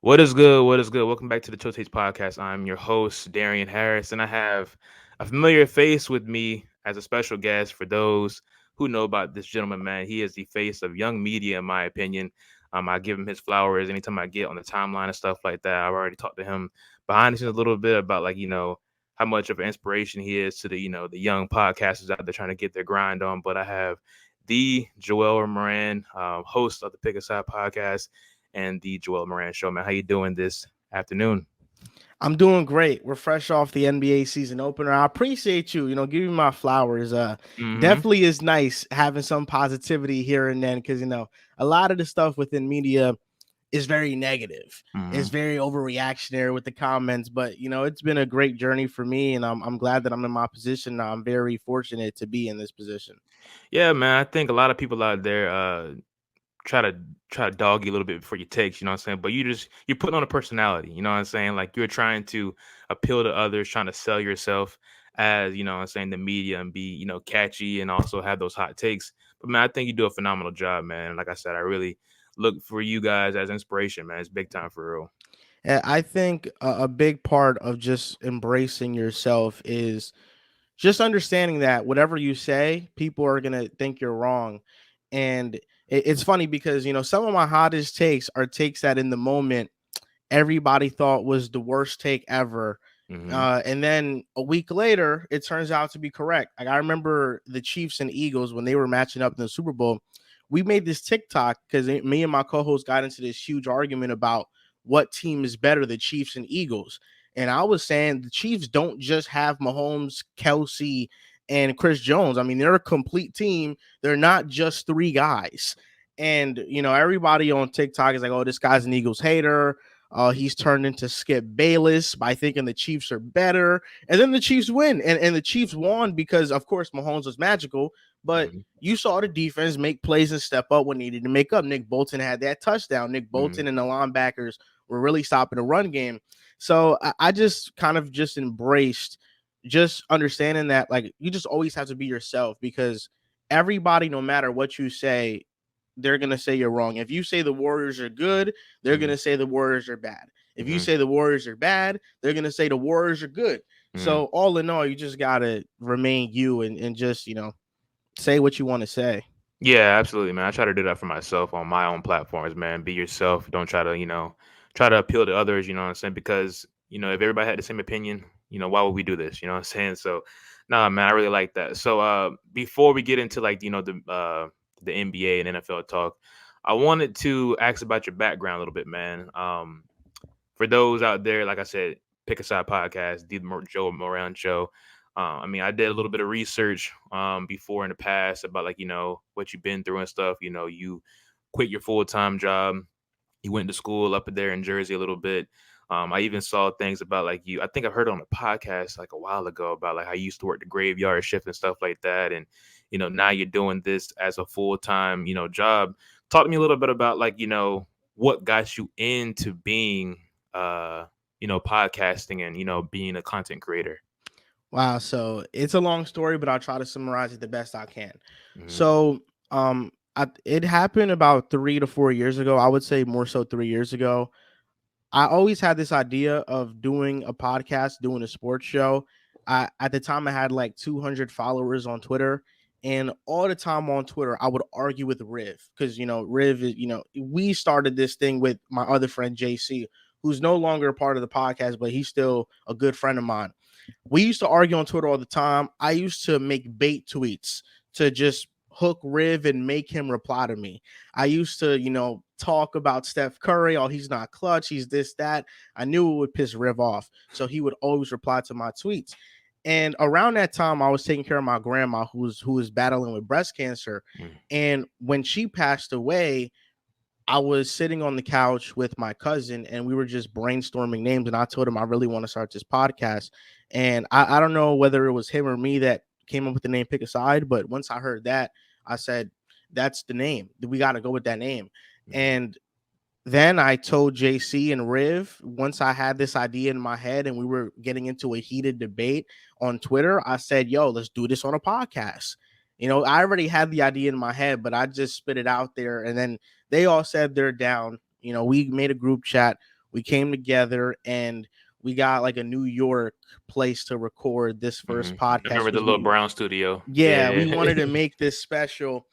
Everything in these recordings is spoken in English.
What is good? What is good? Welcome back to the Chill Taste Podcast. I'm your host, Darian Harris, and I have a familiar face with me as a special guest for those who know about this gentleman, man. He is the face of young media, in my opinion. I give him his flowers anytime I get on the timeline and stuff like that. I've already talked to him behind the scenes a little bit about, how much of an inspiration he is to the young podcasters out there trying to get their grind on. But I have the Joel Moran, host of the Pick a Side podcast and the Joel Moran Show, man. How you doing this afternoon? I'm doing great. We're fresh off the NBA season opener. I appreciate you, giving me my flowers. Mm-hmm. Definitely is nice having some positivity here and then because a lot of the stuff within media is very negative. It's Mm-hmm. very overreactionary with the comments, but it's been a great journey for me, and I'm glad that I'm in my position now. I'm very fortunate to be in this position. Yeah, man. I think a lot of people out there try to try to dog you a little bit before you takes, you know what I'm saying? But you're putting on a personality, you know what I'm saying? Like you're trying to appeal to others, trying to sell yourself as, you know what I'm saying, the media and be, catchy and also have those hot takes. But man, I think you do a phenomenal job, man. Like I said, I really look for you guys as inspiration, man. It's big time for real. And I think a big part of just embracing yourself is just understanding that whatever you say, people are gonna think you're wrong. And it's funny because some of my hottest takes are takes that in the moment everybody thought was the worst take ever. Mm-hmm. And then a week later, it turns out to be correct. Like I remember the Chiefs and Eagles when they were matching up in the Super Bowl. We made this TikTok because me and my co-host got into this huge argument about what team is better, the Chiefs and Eagles. And I was saying the Chiefs don't just have Mahomes, Kelsey, and Chris Jones. I mean, they're a complete team. They're not just three guys. And everybody on TikTok is like, "Oh, this guy's an Eagles hater. He's turned into Skip Bayless by thinking the Chiefs are better." And then the Chiefs win. And the Chiefs won because, of course, Mahomes was magical. But Mm-hmm. you saw the defense make plays and step up when needed to make up. Nick Bolton had that touchdown. Nick Mm-hmm. Bolton and the linebackers were really stopping the run game. So I just kind of just embraced just understanding that, like, you just always have to be yourself because everybody, no matter what you say, they're going to say you're wrong. If you say the Warriors are good, they're going Mm-hmm. to say the Warriors are bad. If you Mm-hmm. say the Warriors are bad, they're going to say the Warriors are good. Mm-hmm. So, all in all, you just got to remain you and just, say what you want to say. Yeah, absolutely, man. I try to do that for myself on my own platforms, man. Be yourself. Don't try to, try to appeal to others, you know what I'm saying? Because, if everybody had the same opinion, why would we do this? You know what I'm saying? So, nah, man, I really like that. So, before we get into the NBA and NFL talk, I wanted to ask about your background a little bit, man. For those out there, like I said, Pick a Side podcast, Joe Moran Show. I did a little bit of research before in the past about what you've been through and stuff. You quit your full time job. You went to school up there in Jersey a little bit. I even saw things about like you. I think I heard on a podcast like a while ago about like how you used to work the graveyard shift and stuff like that. And now you're doing this as a full time job. Talk to me a little bit about what got you into being podcasting and being a content creator. Wow. So, it's a long story, but I'll try to summarize it the best I can. Mm-hmm. So, it happened about 3 to 4 years ago. I would say more so 3 years ago. I always had this idea of doing a podcast, doing a sports show. At the time, I had like 200 followers on Twitter. And all the time on Twitter, I would argue with Riv because, Riv is, we started this thing with my other friend, JC, who's no longer a part of the podcast, but he's still a good friend of mine. We used to argue on Twitter all the time. I used to make bait tweets to just hook Riv and make him reply to me. I used to, talk about Steph Curry. Oh, he's not clutch. He's this, that. I knew it would piss Riv off. So he would always reply to my tweets. And around that time, I was taking care of my grandma who was battling with breast cancer. And when she passed away, I was sitting on the couch with my cousin and we were just brainstorming names. And I told him I really want to start this podcast. And I don't know whether it was him or me that came up with the name Pick a Side, but once I heard that, I said, that's the name. We got to go with that name. Mm-hmm. And then I told JC and Riv, once I had this idea in my head and we were getting into a heated debate on Twitter, I said, yo, let's do this on a podcast. I already had the idea in my head, but I just spit it out there. And then they all said they're down. We made a group chat. we came together and we got like a New York place to record this Hmm. first I podcast remember the because little we brown studio. yeah, we Yeah. wanted to make this special.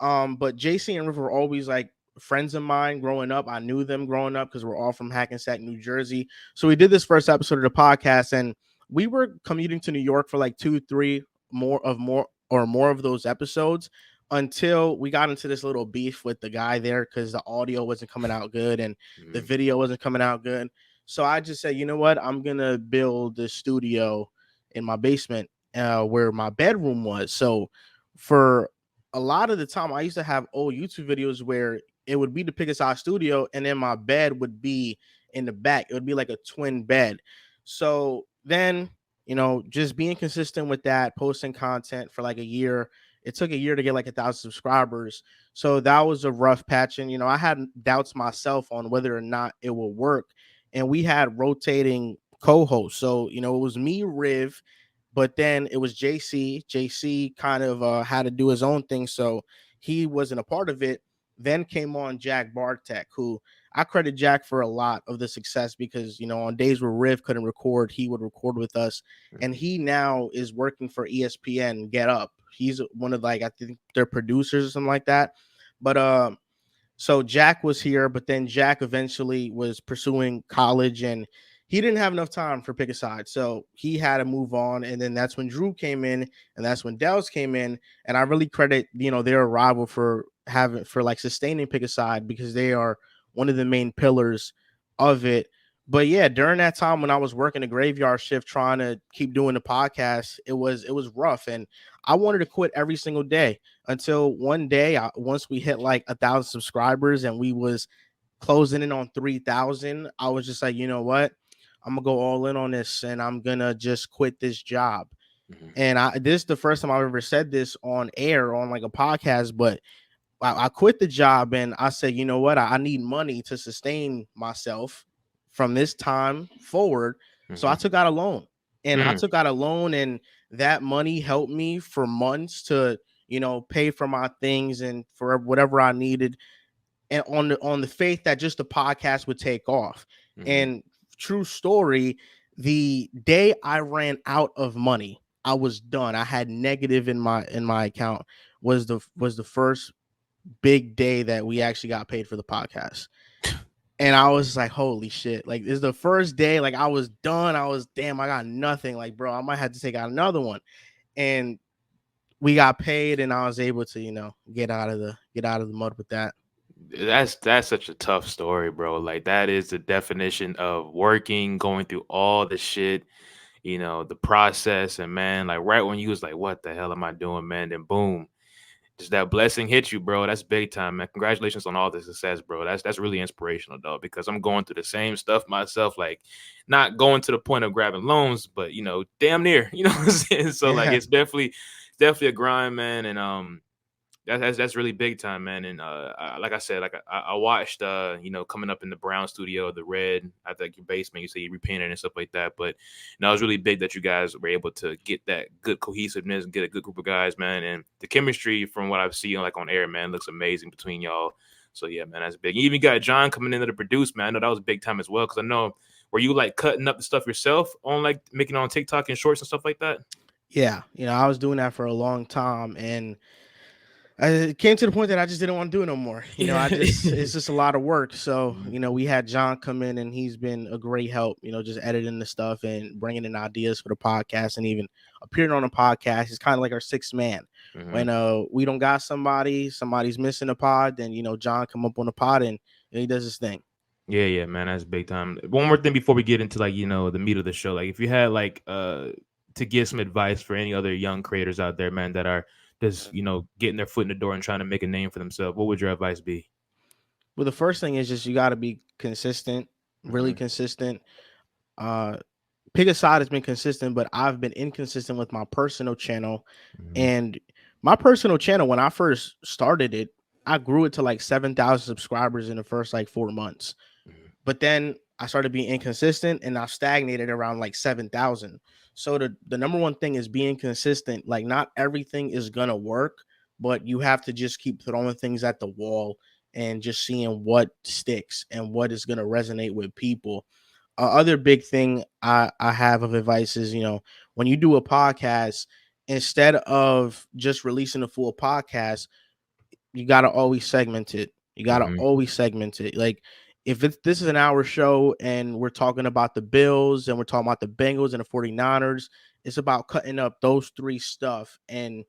But JC and River were always like friends of mine growing up. I knew them growing up because we're all from Hackensack, New Jersey. So we did this first episode of the podcast, and we were commuting to New York for like 2, 3 more of those episodes until we got into this little beef with the guy there because the audio wasn't coming out good and the Mhm. video wasn't coming out good. So I just said, you know what? I'm gonna build the studio in my basement where my bedroom was. So for a lot of the time, I used to have old YouTube videos where it would be the Pick a Side studio, and then my bed would be in the back. It would be like a twin bed. So then, just being consistent with that, posting content for like a year. It took a year to get like 1,000 subscribers. So that was a rough patch. And, I had doubts myself on whether or not it will work. And we had rotating co-hosts. So, it was me, Riv, but then it was JC. JC kind of had to do his own thing, so he wasn't a part of it. Then came on Jack Bartek, who I credit Jack for a lot of the success because on days where Riv couldn't record, he would record with us, and Mhm. he now is working for ESPN. Get Up. He's one of like I think their producers or something like that. But so Jack was here, but then Jack eventually was pursuing college and he didn't have enough time for Pick a Side. So he had to move on. And then that's when Drew came in and that's when Dells came in. And I really credit, their arrival for like sustaining Pick a Side because they are one of the main pillars of it. But yeah, during that time when I was working a graveyard shift trying to keep doing the podcast, it was rough. And I wanted to quit every single day until one day once we hit like 1,000 subscribers and we was closing in on 3,000. I was just like, you know what, I'm gonna go all in on this and I'm gonna just quit this job. Mhm. And this is the first time I've ever said this on air on like a podcast, but I quit the job and I said, you know what, I need money to sustain myself from this time forward. So I Mhm. took out a loan, and I Mm. took out a loan, and that money helped me for months to, pay for my things and for whatever I needed, and on the faith that just the podcast would take off. Mhm. And true story, the day I ran out of money, I was done. I had negative in my account. Was the first big day that we actually got paid for the podcast. And I was like, holy shit. Like, this is the first day. Like, I was done. I was, damn, I got nothing. Like, bro, I might have to take out another one. And we got paid and I was able to, get out of the mud with that. That's such a tough story, bro. Like that is the definition of working, going through all the shit, the process, and man, like right when you was like, "What the hell am I doing, man?" Then boom, just that blessing hit you, bro. That's big time, man. Congratulations on all the success, bro. That's really inspirational, though, because I'm going through the same stuff myself. Like, not going to the point of grabbing loans, but damn near. You know what I'm saying? So like, Yeah. it's definitely a grind, man, and that's really big time, man. And like I said, like I watched, coming up in the brown studio, the red, I think your basement. You say you repainted and stuff like that, but it was really big that you guys were able to get that good cohesiveness, and get a good group of guys, man. And the chemistry, from what I've seen, like on air, man, looks amazing between y'all. So yeah, man, that's big. You even got John coming in to produce, man. I know that was big time as well, because I know, were you like cutting up the stuff yourself on like making it on TikTok and shorts and stuff like that? Yeah. I was doing that for a long time. And it came to the point that I just didn't want to do it no more. Yeah. It's just a lot of work. So, Mhm. we had John come in and he's been a great help, just editing the stuff and bringing in ideas for the podcast and even appearing on a podcast. He's kind of like our sixth man. Mhm. When we don't got somebody's missing a pod, then, John come up on the pod and he does his thing. Yeah, yeah, man, that's big time. One more thing before we get into like, the meat of the show. Like if you had like to give some advice for any other young creators out there, man, that are just, getting their foot in the door and trying to make a name for themselves, what would your advice be? Well, the first thing is just you got to be consistent, really Mhm. consistent. Uh, Pick a Side has been consistent, but I've been inconsistent with my personal channel. Mhm. And my personal channel, when I first started it, I grew it to like 7,000 subscribers in the first like 4 months. Mhm. But then I started being inconsistent and I stagnated around like 7,000. So the number one thing is being consistent. Like, not everything is going to work, but you have to just keep throwing things at the wall and just seeing what sticks and what is going to resonate with people. Other big thing I have of advice is, when you do a podcast, instead of just releasing a full podcast, you got to always segment it. You got to Hmm. always segment it. Like, if this is an hour show and we're talking about the Bills and we're talking about the Bengals and the 49ers, it's about cutting up those three stuff and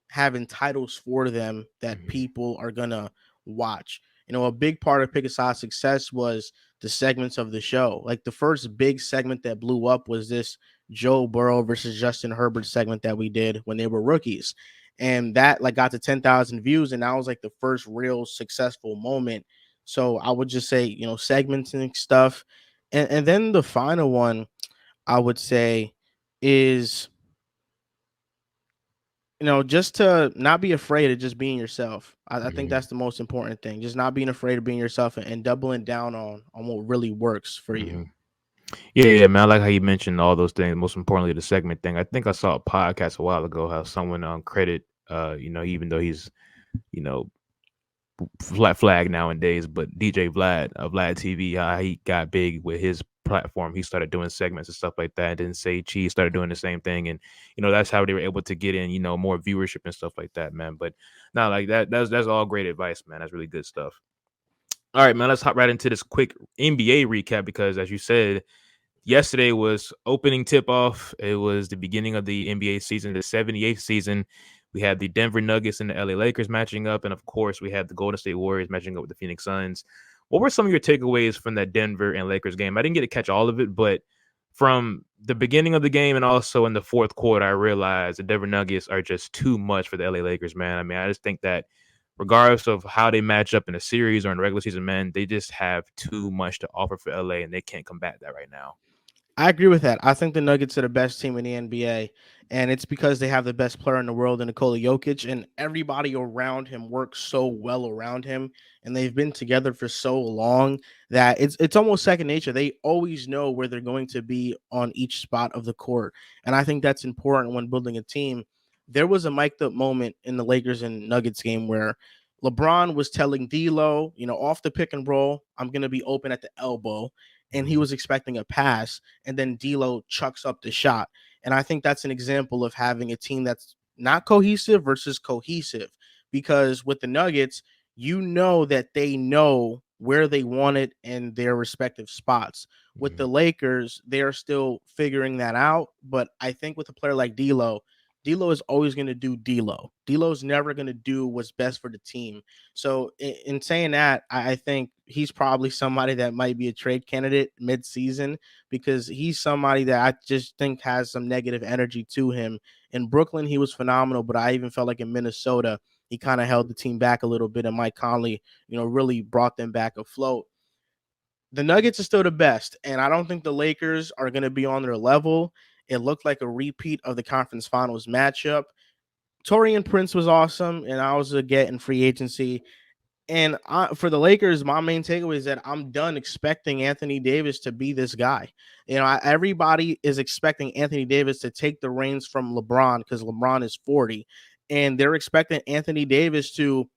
having titles for them that Hmm. people are gonna watch. A big part of Pick a Side's success was the segments of the show. Like, the first big segment that blew up was this Joe Burrow versus Justin Herbert segment that we did when they were rookies. And that like got to 10,000 views, and that was like the first real successful moment. So I would just say, segments and stuff. And then the final one I would say is, just to not be afraid of just being yourself. I think Hmm. that's the most important thing. Just not being afraid of being yourself, and doubling down on what really works for you. Hmm. Yeah, man. I like how you mentioned all those things. Most importantly, the segment thing. I think I saw a podcast a while ago how someone credit, even though he's, you know, flat flag nowadays, but DJ Vlad of Vlad TV, how he got big with his platform. He started doing segments and stuff like that. And then Say Cheese started doing the same thing, and that's how they were able to get in, more viewership and stuff like that, man. But not like that. That's all great advice, man. That's really good stuff. All right, man. Let's hop right into this quick NBA recap because, as you said, yesterday was opening tip off. It was the beginning of the NBA season, the 78th season. We had the Denver Nuggets and the LA Lakers matching up. And of course, we had the Golden State Warriors matching up with the Phoenix Suns. What were some of your takeaways from that Denver and Lakers game? I didn't get to catch all of it, but from the beginning of the game and also in the fourth quarter, I realized the Denver Nuggets are just too much for the LA Lakers, man. I mean, I just think that regardless of how they match up in a series or in the regular season, man, they just have too much to offer for LA and they can't combat that right now. I agree with that. I think the Nuggets are the best team in the NBA, and it's because they have the best player in the world in Nikola Jokic, and everybody around him works so well around him, and they've been together for so long that it's almost second nature. They always know where they're going to be on each spot of the court, and I think that's important when building a team. There was a mic'd up moment in the Lakers and Nuggets game where LeBron was telling D'Lo, off the pick and roll, I'm going to be open at the elbow, and he Mhm. was expecting a pass, and then D'Lo chucks up the shot. And I think that's an example of having a team that's not cohesive versus cohesive. Because with the Nuggets, that they know where they want it in their respective spots. With the Mhm. Lakers, they are still figuring that out. But I think with a player like D'Lo is always going to do D'Lo. D'Lo's never going to do what's best for the team. So in saying that, I think he's probably somebody that might be a trade candidate mid-season, because he's somebody that I just think has some negative energy to him. In Brooklyn, he was phenomenal, but I even felt like in Minnesota, he kind of held the team back a little bit, and Mike Conley, really brought them back afloat. The Nuggets are still the best, and I don't think the Lakers are going to be on their level. It looked like a repeat of the conference finals matchup. Torian Prince was awesome, and I was a get in free agency. And for the Lakers, my main takeaway is that I'm done expecting Anthony Davis to be this guy. Everybody is expecting Anthony Davis to take the reins from LeBron because LeBron is 40, and they're expecting Anthony Davis to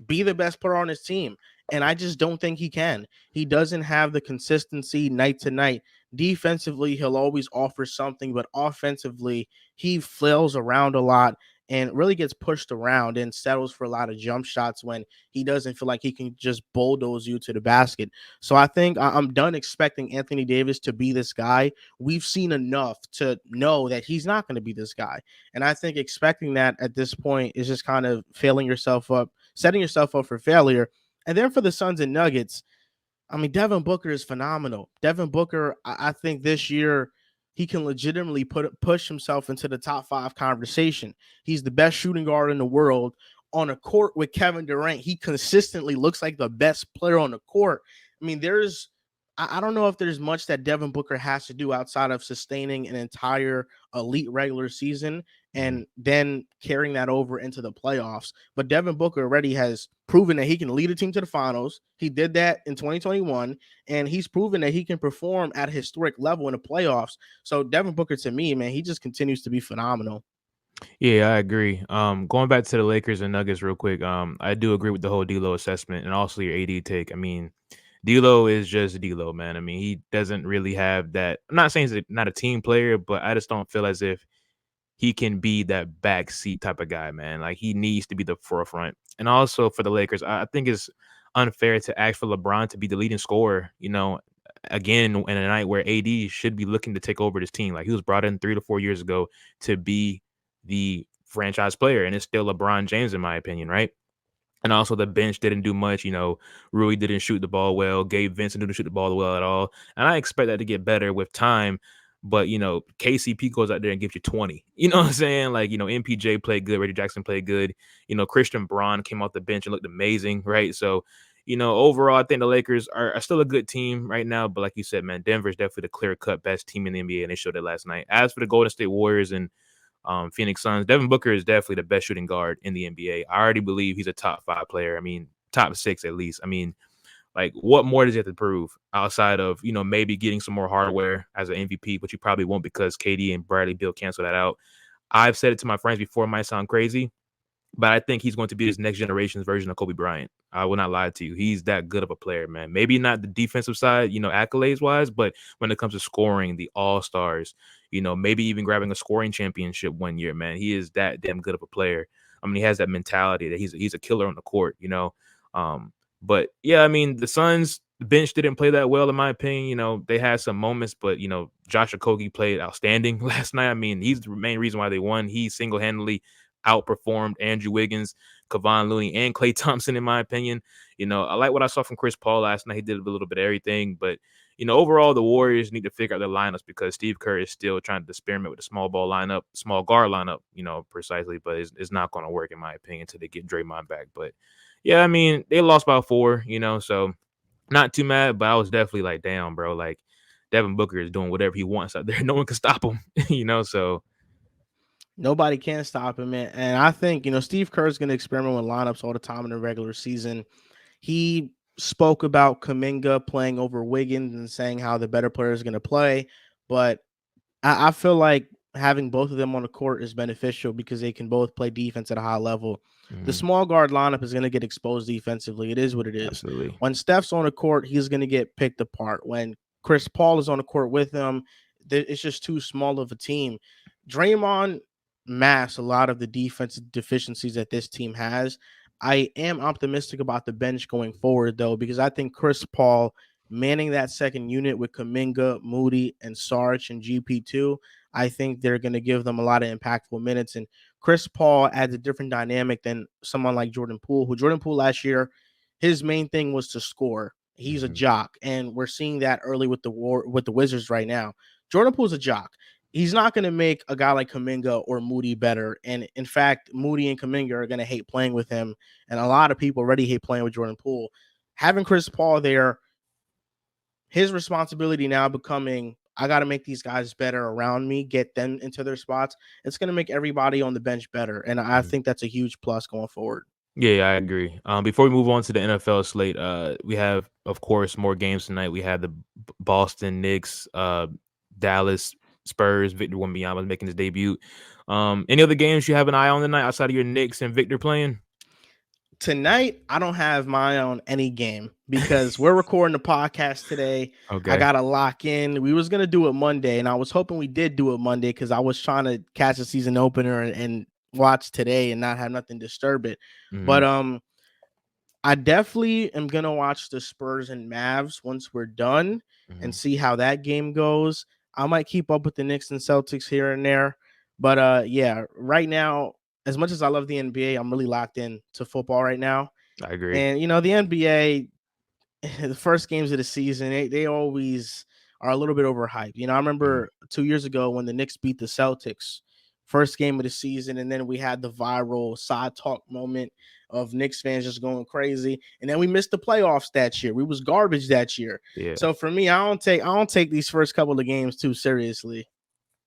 be the best player on his team. And I just don't think he can. He doesn't have the consistency night to night. Defensively, he'll always offer something, but offensively, he flails around a lot and really gets pushed around and settles for a lot of jump shots when he doesn't feel like he can just bulldoze you to the basket. So I think I'm done expecting Anthony Davis to be this guy. We've seen enough to know that he's not going to be this guy. And I think expecting that at this point is just kind of failing yourself up, setting yourself up for failure. And then for the Suns and Nuggets, I mean, Devin Booker is phenomenal. Devin Booker, I think this year he can legitimately push himself into the top 5 conversation. He's the best shooting guard in the world. On a court with Kevin Durant, he consistently looks like the best player on the court. I mean, I don't know if there's much that Devin Booker has to do outside of sustaining an entire elite regular season Mhm. and then carrying that over into the playoffs. But Devin Booker already has proven that he can lead a team to the finals. He did that in 2021, and he's proven that he can perform at a historic level in the playoffs. So Devin Booker, to me, man, he just continues to be phenomenal. Yeah, I agree. Going back to the Lakers and Nuggets real quick. I do agree with the whole D'Lo assessment and also your AD take. I mean, D'Lo is just D'Lo, man. I mean, he doesn't really have that. I'm not saying he's not a team player, but I just don't feel as if he can be that backseat type of guy, man. Like he needs to be the forefront. And also for the Lakers, I think it's unfair to ask for LeBron to be the leading scorer. Again in a night where AD should be looking to take over this team. Like he was brought in 3 to 4 years ago to be the franchise player, and it's still LeBron James in my opinion, right? And also the bench didn't do much. Rui didn't shoot the ball well. Gabe Vincent didn't shoot the ball well at all. And I expect that to get better with time. But, KCP goes out there and gives you 20. You know what I'm saying? Like, MPJ played good. Reggie Jackson played good. Christian Braun came off the bench and looked amazing, right? So, overall, I think the Lakers are still a good team right now. But like you said, man, Denver is definitely the clear-cut best team in the NBA, and they showed it last night. As for the Golden State Warriors and Phoenix Suns, Devin Booker is definitely the best shooting guard in the NBA. I already believe he's a top 5 player. I mean, top 6 at least. I mean, like, what more does he have to prove outside of, maybe getting some more hardware as an MVP, but you probably won't because KD and Bradley Beal cancel that out. I've said it to my friends before, it might sound crazy, but I think he's going to be this next generation's version of Kobe Bryant. I will not lie to you. He's that good of a player, man. Maybe not the defensive side, accolades wise, but when it comes to scoring, the all stars, maybe even grabbing a scoring championship one year, man. He is that damn good of a player. I mean, he has that mentality that he's a killer on the court. But yeah, I mean, the Suns the bench didn't play that well in my opinion. They had some moments, but Josh Okogie played outstanding last night. I mean, he's the main reason why they won. He single handedly outperformed Andrew Wiggins, Kevon Looney, and Klay Thompson, in my opinion. I like what I saw from Chris Paul last night. He did a little bit of everything, but overall, the Warriors need to figure out their lineups because Steve Kerr is still trying to experiment with the small ball lineup, small guard lineup, precisely, but it's not going to work in my opinion until they get Draymond back. But yeah, I mean, they lost by 4, so not too mad, but I was definitely like, damn, bro, like Devin Booker is doing whatever he wants out there. No one can stop him, so Nobody can stop him, man. And I think, Steve Kerr is going to experiment with lineups all the time in the regular season. He spoke about Kaminga playing over Wiggins and saying how the better player is going to play. But I feel like having both of them on the court is beneficial because they can both play defense at a high level. The mhm, small guard lineup is going to get exposed defensively. It is what it is. absolutely. When Steph's on the court, he's going to get picked apart. When Chris Paul is on the court with him, it's just too small of a team. Draymond masks a lot of the defensive deficiencies that this team has. I am optimistic about the bench going forward, though, because I think Chris Paul manning that second unit with Kaminga, Moody, and Sarge and GP2, I think they're going to give them a lot of impactful minutes. And Chris Paul adds a different dynamic than someone like Jordan Poole, who Jordan Poole last year, his main thing was to score. He's a Mhm, jock, and we're seeing that early with the Wizards right now. Jordan Poole's a jock. He's not going to make a guy like Kaminga or Moody better. And in fact, Moody and Kaminga are going to hate playing with him. And a lot of people already hate playing with Jordan Poole. Having Chris Paul there, his responsibility now becoming, I got to make these guys better around me, get them into their spots. It's going to make everybody on the bench better. And I mhm. think that's a huge plus going forward. Yeah, I agree. Before we move on to the NFL slate, we have, of course, more games tonight. We have the Boston Knicks, Dallas Spurs. Victor Wembanyama making his debut. Any other games you have an eye on tonight outside of your Knicks and Victor playing? Tonight, I don't have my on any game because we're recording the podcast today. I Okay. gotta lock in. We was gonna do it Monday, and I was hoping we did do it Monday because I was trying to catch a season opener and watch today and not have nothing disturb it. But Hmm. I definitely am gonna watch the Spurs and Mavs once we're done and Hmm. see how that game goes. I might keep up with the Knicks and Celtics here and there, but yeah, right now, as much as I love the NBA, I'm really locked in to football right now. I agree. And the NBA, the first games of the season, they always are a little bit overhyped. I Mhm. remember 2 years ago when the Knicks beat the Celtics, first game of the season, and then we had the viral side talk moment of Knicks fans just going crazy. And then we missed the playoffs that year. We was garbage that year. Yeah. So for me, I don't take these first couple of games too seriously.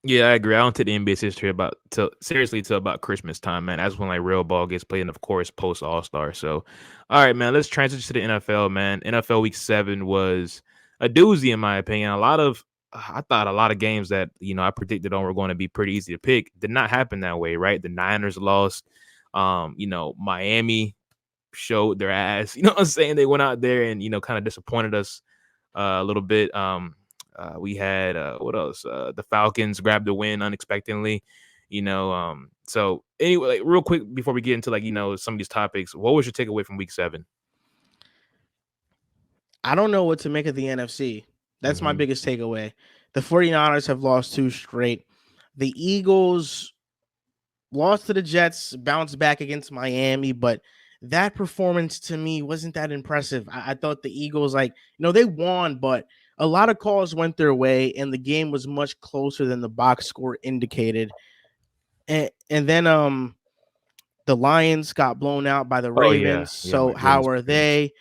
Yeah, I agree. I don't take the NBA's history about till seriously till about Christmas time, man. That's when like real ball gets played, and of course post All Star. So, all right, man. Let's transition to the NFL, man. NFL Week 7 was a doozy in my opinion. I thought a lot of games that I predicted on were going to be pretty easy to pick did not happen that way, right? The Niners lost. Miami showed their ass. You know what I'm saying? They went out there and kind of disappointed us a little bit. We had what else? The Falcons grabbed the win unexpectedly. So anyway, like, real quick before we get into some of these topics, what was your takeaway from Week 7? I don't know what to make of the NFC. That's my Mm-hmm. biggest takeaway. The 49ers have lost 2 straight. The Eagles lost to the Jets, bounced back against Miami, but that performance to me wasn't that impressive. I thought the Eagles, they won, but a lot of calls went their way, and the game was much closer than the box score indicated. And then the Lions got blown out by the Oh yeah, Ravens. yeah. So My Ravens how are fans. they?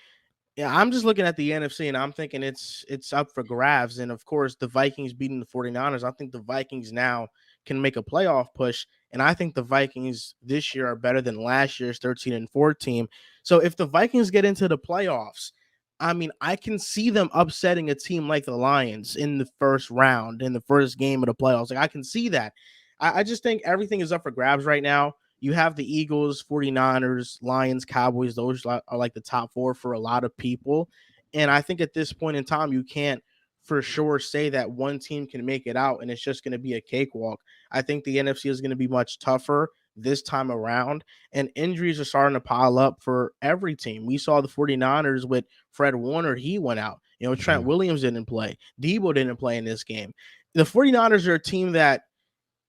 Yeah, I'm just looking at the NFC and I'm thinking it's up for grabs. And of course, the Vikings beating the 49ers. I think the Vikings now can make a playoff push. And I think the Vikings this year are better than last year's 13-4 team. So if the Vikings get into the playoffs, I mean, I can see them upsetting a team like the Lions in the first round, in the first game of the playoffs. Like I can see that. I just think everything is up for grabs right now. You have the Eagles, 49ers, Lions, Cowboys. Those are like the top 4 for a lot of people. And I think at this point in time, you can't for sure say that one team can make it out and it's just going to be a cakewalk. I think the NFC is going to be much tougher this time around, and injuries are starting to pile up for every team. We saw the 49ers with Fred Warner, he went out. Trent Mhm. Williams didn't play. Debo didn't play in this game. The 49ers are a team that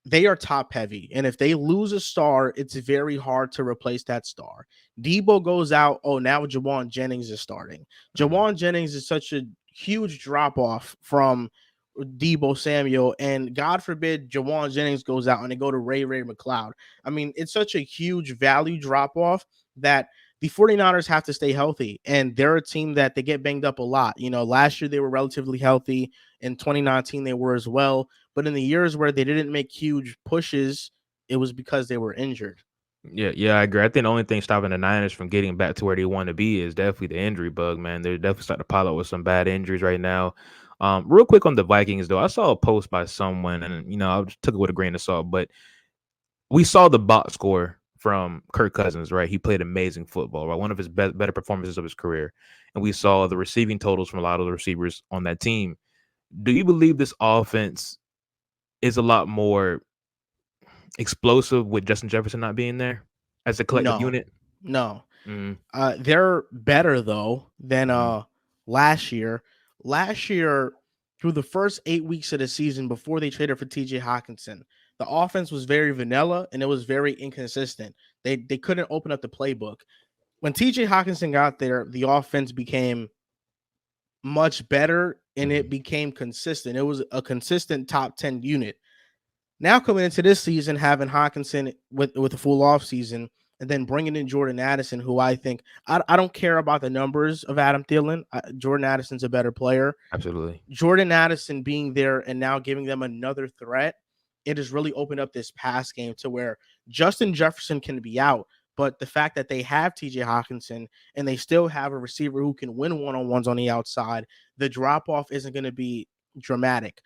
they are top heavy. And if they lose a star, it's very hard to replace that star. Debo goes out. Oh, now Jawan Jennings is starting. Mhm. Jawan Jennings is such a huge drop off from Debo Samuel. And God forbid Jawan Jennings goes out and they go to Ray McLeod. I mean, it's such a huge value drop off that the 49ers have to stay healthy. And they're a team that they get banged up a lot. Last year they were relatively healthy. In 2019, they were as well. But in the years where they didn't make huge pushes, it was because they were injured. Yeah, yeah, I agree. I think the only thing stopping the Niners from getting back to where they want to be is definitely the injury bug, man. They're definitely starting to pile up with some bad injuries right now. Real quick on the Vikings, though, I saw a post by someone, and I just took it with a grain of salt, but we saw the box score from Kirk Cousins, right? He played amazing football, right? One of his better performances of his career, and we saw the receiving totals from a lot of the receivers on that team. Do you believe this offense is a lot more explosive with Justin Jefferson not being there as a collective No, unit? no. Mhm, They're better though than mhm, last year. Last year, through the first 8 weeks of the season before they traded for TJ Hawkinson, the offense was very vanilla and it was very inconsistent. They couldn't open up the playbook. When TJ Hawkinson got there, the offense became much better and mhm. it became consistent. It was a consistent top 10 unit. Now coming into this season, having Hawkinson with a full off season, and then bringing in Jordan Addison, who I think I don't care about the numbers of Adam Thielen. Jordan Addison's a better player. Absolutely. Jordan Addison being there and now giving them another threat, it has really opened up this pass game to where Justin Jefferson can be out. But the fact that they have TJ Hawkinson and they still have a receiver who can win one-on-ones on the outside, the drop-off isn't going to be dramatic.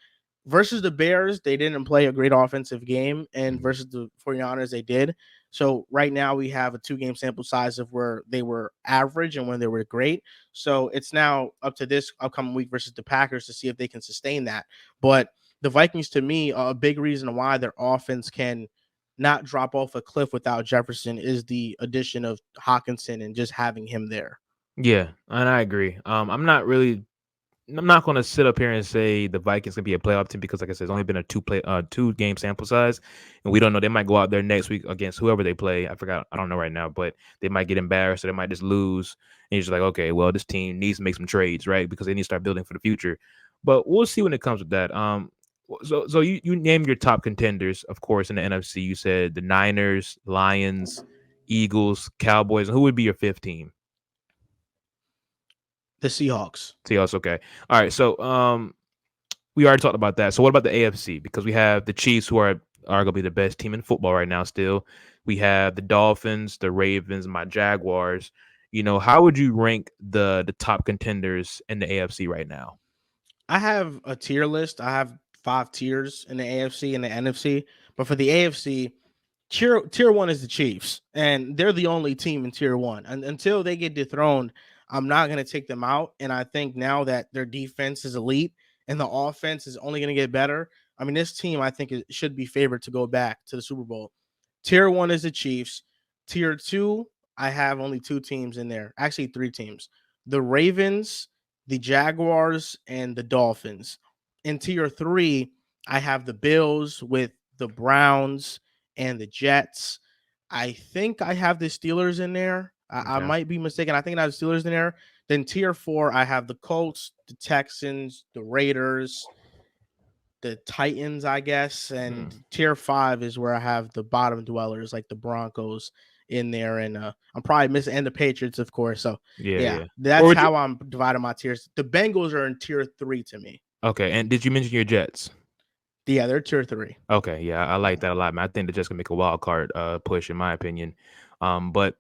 Versus the Bears, they didn't play a great offensive game, and Mhm. versus the 49ers, they did. So right now we have a 2-game sample size of where they were average and when they were great. So it's now up to this upcoming week versus the Packers to see if they can sustain that. But the Vikings, to me, a big reason why their offense can not drop off a cliff without Jefferson is the addition of Hawkinson and just having him there. Yeah, and I agree. I'm not going to sit up here and say the Vikings can be a playoff team because, like I said, it's only been a 2 game sample size, and we don't know. They might go out there next week against whoever they play. I forgot. I don't know right now, but they might get embarrassed or they might just lose. And you're just like, okay, well, this team needs to make some trades, right? Because they need to start building for the future. But we'll see when it comes with that. So you named your top contenders, of course, in the NFC. You said the Niners, Lions, Eagles, Cowboys, and who would be your fifth team? The Seahawks. Seahawks. Okay. All right. So we already talked about that. So what about the AFC? Because we have the Chiefs, who are arguably the best team in football right now. Still, we have the Dolphins, the Ravens, my Jaguars. How would you rank the top contenders in the AFC right now? I have a tier list. I have 5 tiers in the AFC and the NFC. But for the AFC, tier one is the Chiefs, and they're the only team in tier one. And until they get dethroned, I'm not going to take them out. And I think now that their defense is elite and the offense is only going to get better, I mean, this team I think it should be favored to go back to the Super Bowl. Tier one is the Chiefs. Tier two, I have only 2 teams in there. Actually, 3 teams: the Ravens, the Jaguars, and the Dolphins. In tier three, I have the Bills with the Browns and the Jets. I think I have the Steelers in there. I Okay. might be mistaken. I think I have the Steelers in there. Then tier four, I have the Colts, the Texans, the Raiders, the Titans, I guess. Mm. And tier five is where I have the bottom dwellers like the Broncos in there. And I'm probably missing, and the Patriots, of course. So Yeah, yeah, yeah. Where that's would you? how I'm dividing my tiers. The Bengals are in tier three to me. Okay, and did you mention your Jets? Yeah, they're tier three. Okay, yeah, I like that a lot, man. I think the Jets can make a wild card push, in my opinion. But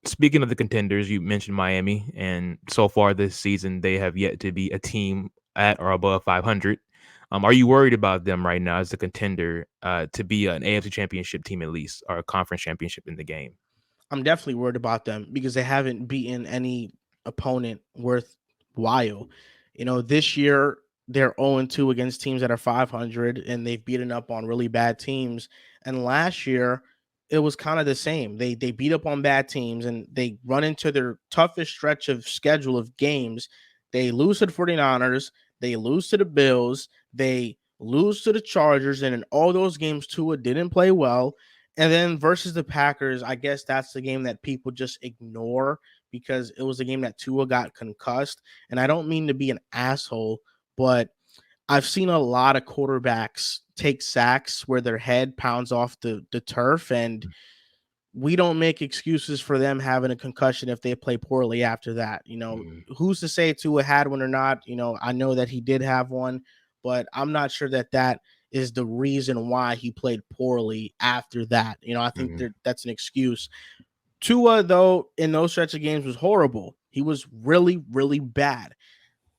speaking of the contenders, you mentioned Miami, and so far this season, they have yet to be a team at or above 500. Are you worried about them right now as a contender to be an AFC Championship team at least, or a conference championship in the game? I'm definitely worried about them because they haven't beaten any opponent worthwhile. This year they're 0-2 against teams that are 500, and they've beaten up on really bad teams. And last year it was kind of the same. They beat up on bad teams and they run into their toughest stretch of schedule of games. They lose to the 49ers, they lose to the Bills, they lose to the Chargers, and in all those games Tua didn't play well. And then versus the Packers, I guess that's the game that people just ignore because it was a game that Tua got concussed. And I don't mean to be an asshole, but I've seen a lot of quarterbacks take sacks where their head pounds off the turf, and we don't make excuses for them having a concussion if they play poorly after that. Mhm. Who's to say Tua had one or not? I know that he did have one, but I'm not sure that that is the reason why he played poorly after that. I think Mhm. that's an excuse. Tua, though, in those stretch of games was horrible. He was really, really bad.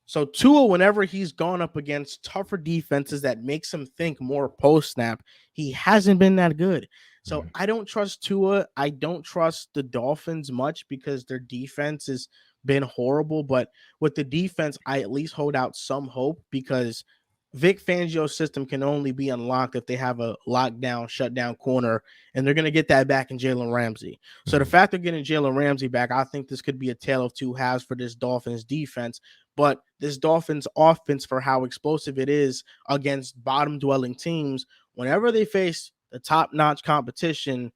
So Tua, whenever he's gone up against tougher defenses that makes him think more post snap, he hasn't been that good. So Mhm. I don't trust Tua. I don't trust the Dolphins much because their defense has been horrible. But with the defense, I at least hold out some hope because Vic Fangio's system can only be unlocked if they have a lockdown, shutdown corner, and they're going to get that back in Jalen Ramsey. So the Mhm. fact they're getting Jalen Ramsey back, I think this could be a tale of two halves for this Dolphins defense. But this Dolphins offense, for how explosive it is against bottom dwelling teams, whenever they face the top notch competition,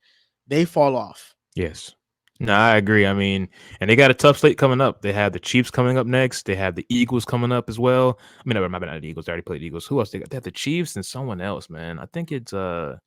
they fall off. Yes. No, I agree. I mean, and they got a tough slate coming up. They have the Chiefs coming up next. They have the Eagles coming up as well. I mean, no, my bad, not the Eagles. They already played the Eagles. Who else they got? They have the Chiefs and someone else, man. I think it's I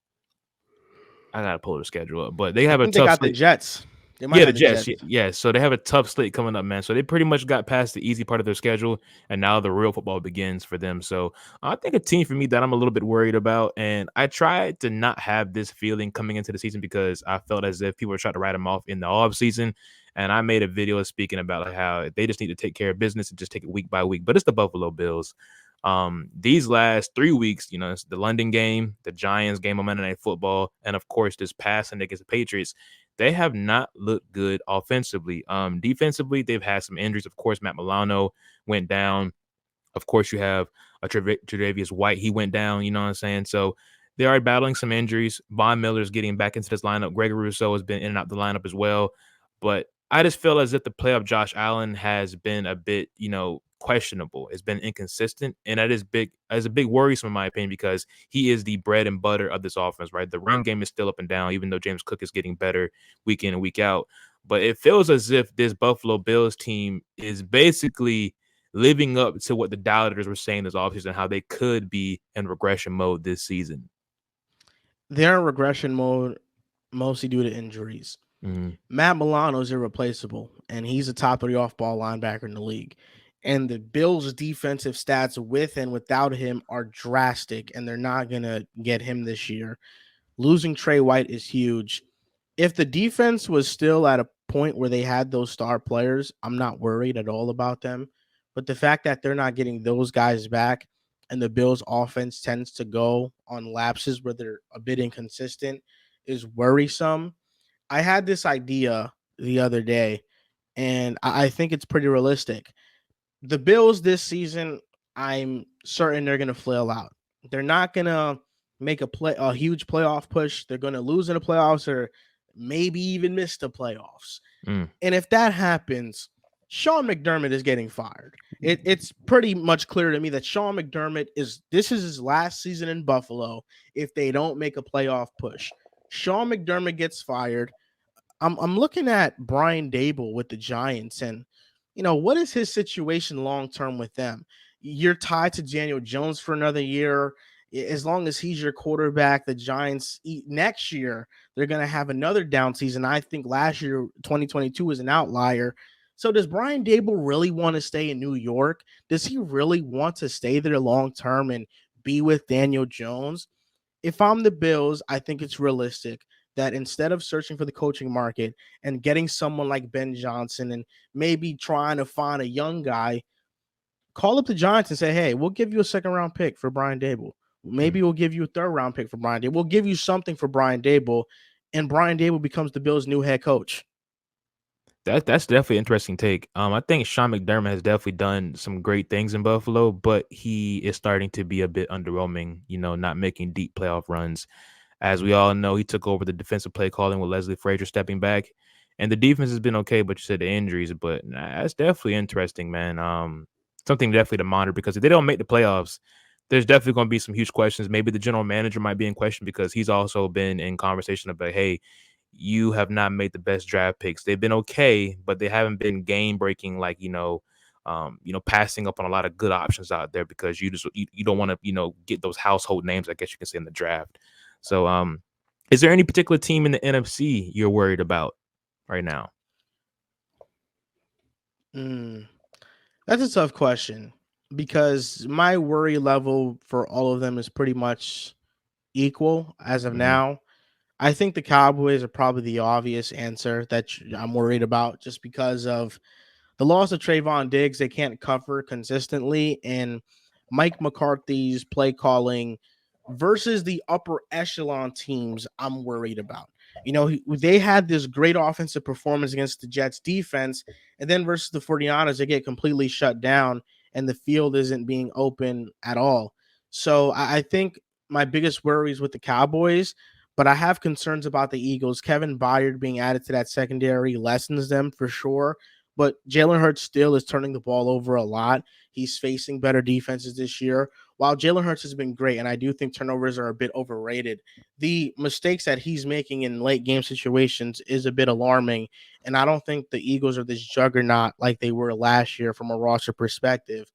gotta pull the schedule up, but they I have a think they tough got the slate. Jets. They might Yeah, the have the Jets. Jets. Yeah, so they have a tough slate coming up, man. So they pretty much got past the easy part of their schedule, and now the real football begins for them. So I think a team for me that I'm a little bit worried about, and I tried to not have this feeling coming into the season because I felt as if people were trying to write them off in the off season. And I made a video speaking about like how they just need to take care of business and just take it week by week. But it's the Buffalo Bills. These last 3 weeks, it's the London game, the Giants game on Monday Night Football, and of course this passing against the Patriots. They have not looked good offensively. Defensively, they've had some injuries. Of course, Matt Milano went down. Of course, you have a Tre'Davious White. He went down. You know what I'm saying? So they are battling some injuries. Von Miller's getting back into this lineup. Gregory Rousseau has been in and out the lineup as well. But I just feel as if the play of Josh Allen has been a bit, questionable. It's been inconsistent, and that is big as a big worrisome in my opinion because he is the bread and butter of this offense, right? The run game is still up and down, even though James Cook is getting better week in and week out. But it feels as if this Buffalo Bills team is basically living up to what the doubters were saying this offseason, how they could be in regression mode this season. They're in regression mode mostly due to injuries. Mm, Matt Milano is irreplaceable, and he's a top 3 off ball linebacker in the league. And the Bills' defensive stats with and without him are drastic, and they're not going to get him this year. Losing Trey White is huge. If the defense was still at a point where they had those star players, I'm not worried at all about them. But the fact that they're not getting those guys back and the Bills offense tends to go on lapses where they're a bit inconsistent is worrisome. I had this idea the other day, and I think it's pretty realistic. The Bills this season, I'm certain they're gonna flail out. They're not gonna make a huge playoff push. They're gonna lose in the playoffs or maybe even miss the playoffs. Mm. And if that happens, Sean McDermott is getting fired. It's pretty much clear to me that Sean McDermott is his last season in Buffalo if they don't make a playoff push. Sean McDermott gets fired. I'm looking at Brian Dable with the Giants, and what is his situation long term with them? You're tied to Daniel Jones for another year. As long as he's your quarterback, the Giants next year they're going to have another down season. I think last year 2022 is an outlier. So does Brian Dable really want to stay in New York? Does he really want to stay there long term and be with Daniel Jones? If I'm the Bills, I think it's realistic that instead of searching for the coaching market and getting someone like Ben Johnson and maybe trying to find a young guy, call up the Giants and say, hey, we'll give you a second round pick for Brian Dable. Mm. Maybe we'll give you a third round pick for Brian Dable. We'll give you something for Brian Dable, and Brian Dable becomes the Bills' new head coach. That's definitely an interesting take. I think Sean McDermott has definitely done some great things in Buffalo, but he is starting to be a bit underwhelming. Not making deep playoff runs. As we all know, he took over the defensive play calling with Leslie Frazier stepping back, and the defense has been okay. But you said the injuries, but that's definitely interesting, man. Something definitely to monitor because if they don't make the playoffs, there's definitely going to be some huge questions. Maybe the general manager might be in question because he's also been in conversation about, hey, you have not made the best draft picks. They've been okay, but they haven't been game breaking, like passing up on a lot of good options out there because you don't want to get those household names, I guess you can say, in the draft. So is there any particular team in the NFC you're worried about right now? Mm, that's a tough question because my worry level for all of them is pretty much equal as of Hmm. now. I think the Cowboys are probably the obvious answer that I'm worried about just because of the loss of Trayvon Diggs. They can't cover consistently, and Mike McCarthy's play calling versus the upper echelon teams, I'm worried about. They had this great offensive performance against the Jets defense, and then versus the 49ers, they get completely shut down, and the field isn't being open at all. So I think my biggest worries with the Cowboys, but I have concerns about the Eagles. Kevin Byard being added to that secondary lessens them for sure. But Jalen Hurts still is turning the ball over a lot. He's facing better defenses this year. While Jalen Hurts has been great, and I do think turnovers are a bit overrated, the mistakes that he's making in late game situations is a bit alarming. And I don't think the Eagles are this juggernaut like they were last year from a roster perspective.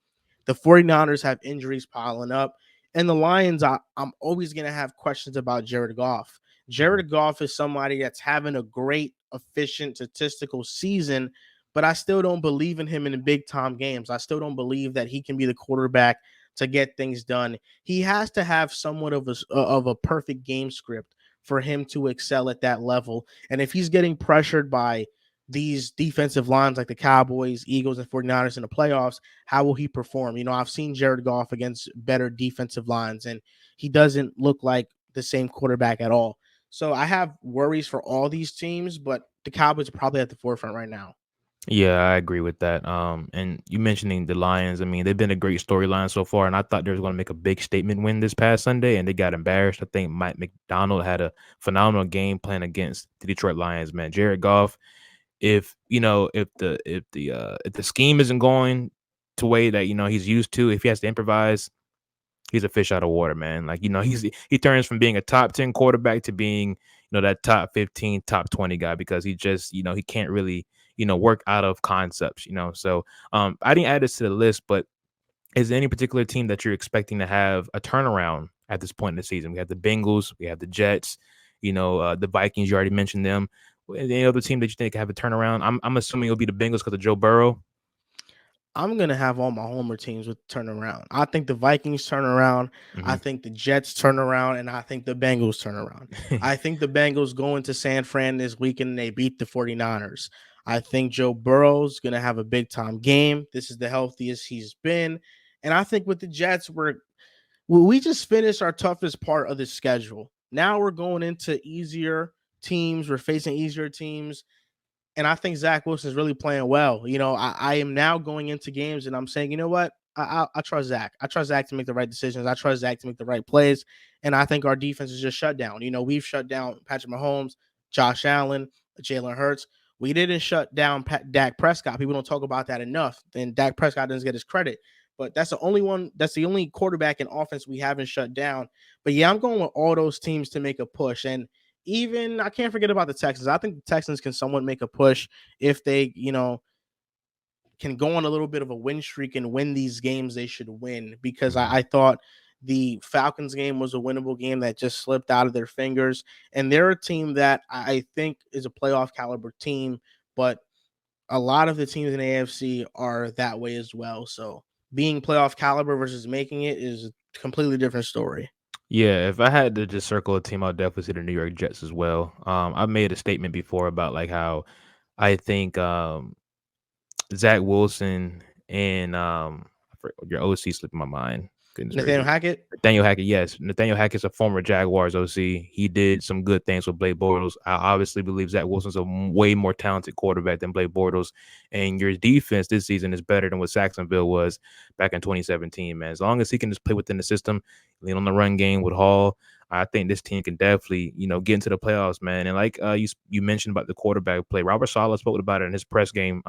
The 49ers have injuries piling up. And the Lions, I'm always going to have questions about Jared Goff. Jared Goff is somebody that's having a great, efficient, statistical season, but I still don't believe in him in the big time games. I still don't believe that he can be the quarterback to get things done. He has to have somewhat of a perfect game script for him to excel at that level. And if he's getting pressured by these defensive lines like the Cowboys, Eagles, and 49ers in the playoffs, how will he perform? I've seen Jared Goff against better defensive lines, and he doesn't look like the same quarterback at all. So I have worries for all these teams, but the Cowboys are probably at the forefront right now. Yeah, I agree with that. And you mentioning the Lions, I mean, they've been a great storyline so far, and I thought they were going to make a big statement win this past Sunday, and they got embarrassed. I think Mike McDonald had a phenomenal game plan against the Detroit Lions. Man, Jared Goff, if the scheme isn't going to way that he's used to, if he has to improvise, he's a fish out of water, man. Like, he turns from being a top 10 quarterback to being, that top 15, top 20 guy because he just, he can't really, work out of concepts, So I didn't add this to the list, but is there any particular team that you're expecting to have a turnaround at this point in the season? We have the Bengals, we have the Jets, the Vikings, you already mentioned them. Any other team that you think have a turnaround? I'm assuming it'll be the Bengals because of Joe Burrow. I'm gonna have all my homer teams with turn around. I think the Vikings turn around. I Hmm. think the Jets turn around, and I think the Bengals turn around. I think the Bengals go into San Fran this weekend and they beat the 49ers. I think Joe Burrow's going to have a big time game. This is the healthiest he's been. And I think with the Jets, we just finished our toughest part of the schedule. Now we're going into easier teams. We're facing easier teams. And I think Zach Wilson is really playing well. I am now going into games and I'm saying, you know what? I trust Zach. I trust Zach to make the right decisions. I trust Zach to make the right plays. And I think our defense is just shut down. We've shut down Patrick Mahomes, Josh Allen, Jalen Hurts. We didn't shut down Dak Prescott. People don't talk about that enough. And Dak Prescott doesn't get his credit. But that's the only one. That's the only quarterback in offense we haven't shut down. But yeah, I'm going with all those teams to make a push. And even I can't forget about the Texans. I think the Texans can somewhat make a push if they, can go on a little bit of a win streak and win these games they should win because I thought the Falcons game was a winnable game that just slipped out of their fingers. And they're a team that I think is a playoff caliber team, but a lot of the teams in the AFC are that way as well. So being playoff caliber versus making it is a completely different story. Yeah, if I had to just circle a team, I'd definitely say the New York Jets as well. I've made a statement before about like how I think Zach Wilson and your OC slipped my mind. Goodness Nathaniel gracious. Hackett. Nathaniel Hackett, yes. Nathaniel Hackett's a former Jaguars OC. He did some good things with Blake Bortles. I obviously believe Zach Wilson's a way more talented quarterback than Blake Bortles. And your defense this season is better than what Saxonville was back in 2017, man. As long as he can just play within the system, lean on the run game with Hall, I think this team can definitely, get into the playoffs, man. And like you mentioned about the quarterback play, Robert Saleh spoke about it in his press game.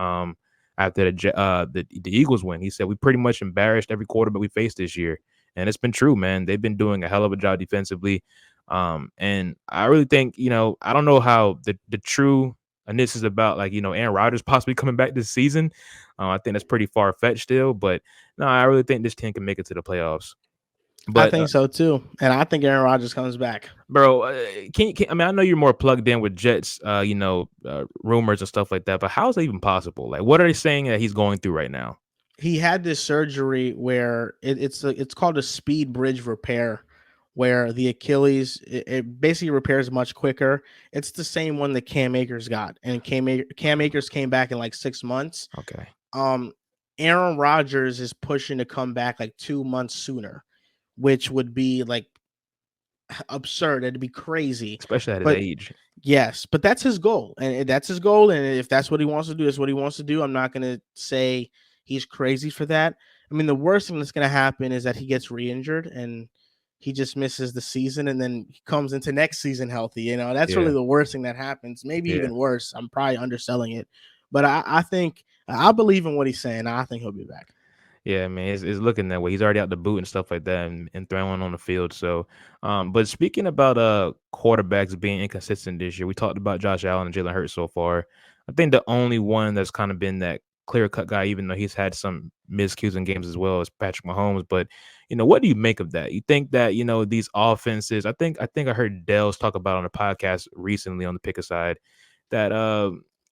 After the Eagles win, he said we pretty much embarrassed every quarterback we faced this year, and it's been true, man. They've been doing a hell of a job defensively, and I really think I don't know how the true and this is about like Aaron Rodgers possibly coming back this season. I think that's pretty far fetched still, but no, I really think this team can make it to the playoffs. I But think so too. And I think Aaron Rodgers comes back. bro, I mean, I know you're more plugged in with Jets, rumors and stuff like that, but how is that even possible? Like, what are they saying that he's going through right now? He had this surgery where it's called a speed bridge repair, where the Achilles it basically repairs much quicker. It's the same one that Cam Akers got, and Cam Akers came back in like 6 months. Okay, Um, Aaron Rodgers is pushing to come back like 2 months sooner, which would be like absurd. It'd be crazy. especially at his But age. yes, but that's his goal, and that's his goal. And if that's what he wants to do, that's what he wants to do. I'm not gonna say he's crazy for that. I mean, the worst thing that's gonna happen is that he gets re-injured and he just misses the season, and then he comes into next season healthy. That's really Yeah, the worst thing that happens. Maybe yeah. even worse. I'm probably underselling it, but I think I believe in what he's saying. I think he'll be back. Yeah, man, it's looking that way. He's already out the boot and stuff like that, and throwing on the field. So, but speaking about quarterbacks being inconsistent this year, we talked about Josh Allen and Jalen Hurts so far. I think the only one that's kind of been that clear cut guy, even though he's had some miscues in games as well, is Patrick Mahomes. But what do you make of that? You think that these offenses? I think I heard Dell's talk about on a podcast recently on the picker side that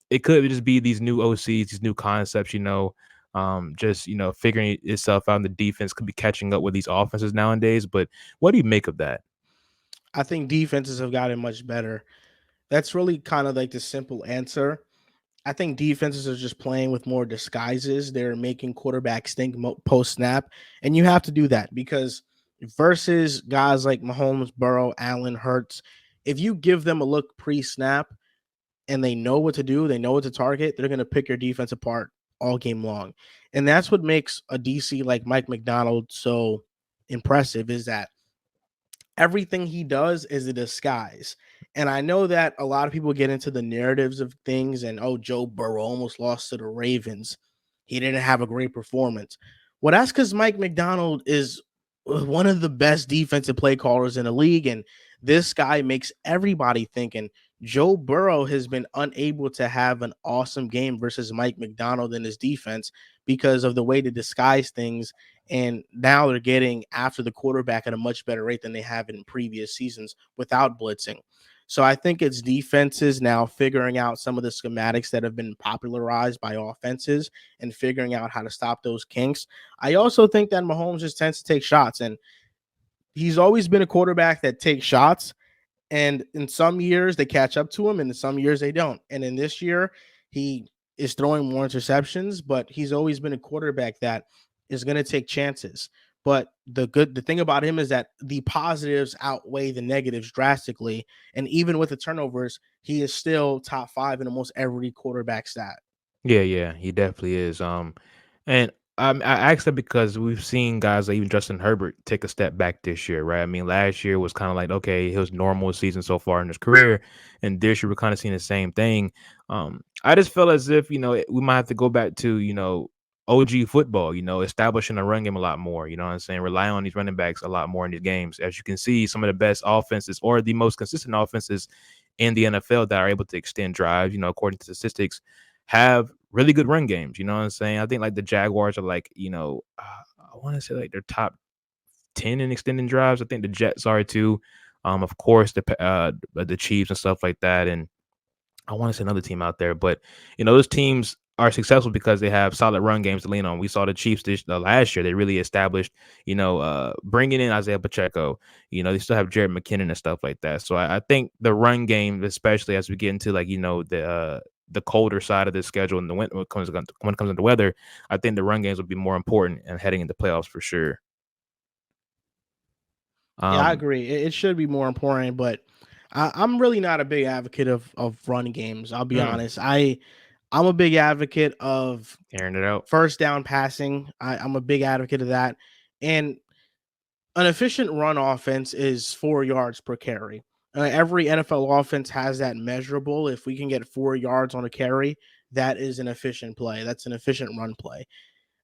it could just be these new OCs, these new concepts. Just figuring itself out. And the defense could be catching up with these offenses nowadays. But what do you make of that? I think defenses have gotten much better. That's really kind of like the simple answer. I think defenses are just playing with more disguises. They're making quarterbacks think post snap, and you have to do that because versus guys like Mahomes, Burrow, Allen, Hurts, if you give them a look pre snap and they know what to do, they know what to target, they're going to pick your defense apart all game long, and that's what makes a DC like Mike McDonald so impressive. Is that everything he does is a disguise. And I know that a lot of people get into the narratives of things and, oh, Joe Burrow almost lost to the Ravens. He didn't have a great performance. Well, that's because Mike McDonald is one of the best defensive play callers in the league. And this guy makes everybody thinking Joe Burrow has been unable to have an awesome game versus Mike McDonald and his defense because of the way to disguise things, and now they're getting after the quarterback at a much better rate than they have in previous seasons without blitzing. So I think it's defenses now figuring out some of the schematics that have been popularized by offenses and figuring out how to stop those kinks. I also think that Mahomes just tends to take shots, and he's always been a quarterback that takes shots. And in some years they catch up to him, and in some years they don't. And in this year, He is throwing more interceptions, but he's always been a quarterback that is going to take chances. But the thing about him is that the positives outweigh the negatives drastically. And even with the turnovers, he is still top five in almost every quarterback stat. Yeah, yeah, he definitely is. And I asked that because we've seen guys like even Justin Herbert take a step back this year, right? I mean, last year was kind of like okay, his normal season so far in his career, and this year we're kind of seeing the same thing. I just felt as if we might have to go back to OG football, establishing a run game a lot more. You know what I'm saying? Rely on these running backs a lot more in these games. As you can see, some of the best offenses or the most consistent offenses in the NFL that are able to extend drives, according to statistics, have really good run games. You know what I'm saying? I think like the Jaguars are like, I want to say like they're top 10 in extending drives. I think the Jets are too. Of course, the Chiefs and stuff like that. And I want to say another team out there, but those teams are successful because they have solid run games to lean on. We saw the Chiefs last year; they really established, bringing in Isaiah Pacheco. They still have Jared McKinnon and stuff like that. So I think the run game, especially as we get into like the colder side of the schedule and the when it comes into weather, I think the run games will be more important and heading into playoffs for sure. Yeah, I Um, agree. It should be more important, but I'm really not a big advocate of run games. I'll be mm, honest. I'm a big advocate of airing it out. first down passing. I'm a big advocate of that. And an efficient run offense is 4 yards per carry. Every NFL offense has that measurable. If we can get 4 yards on a carry, that is an efficient play. That's an efficient run play.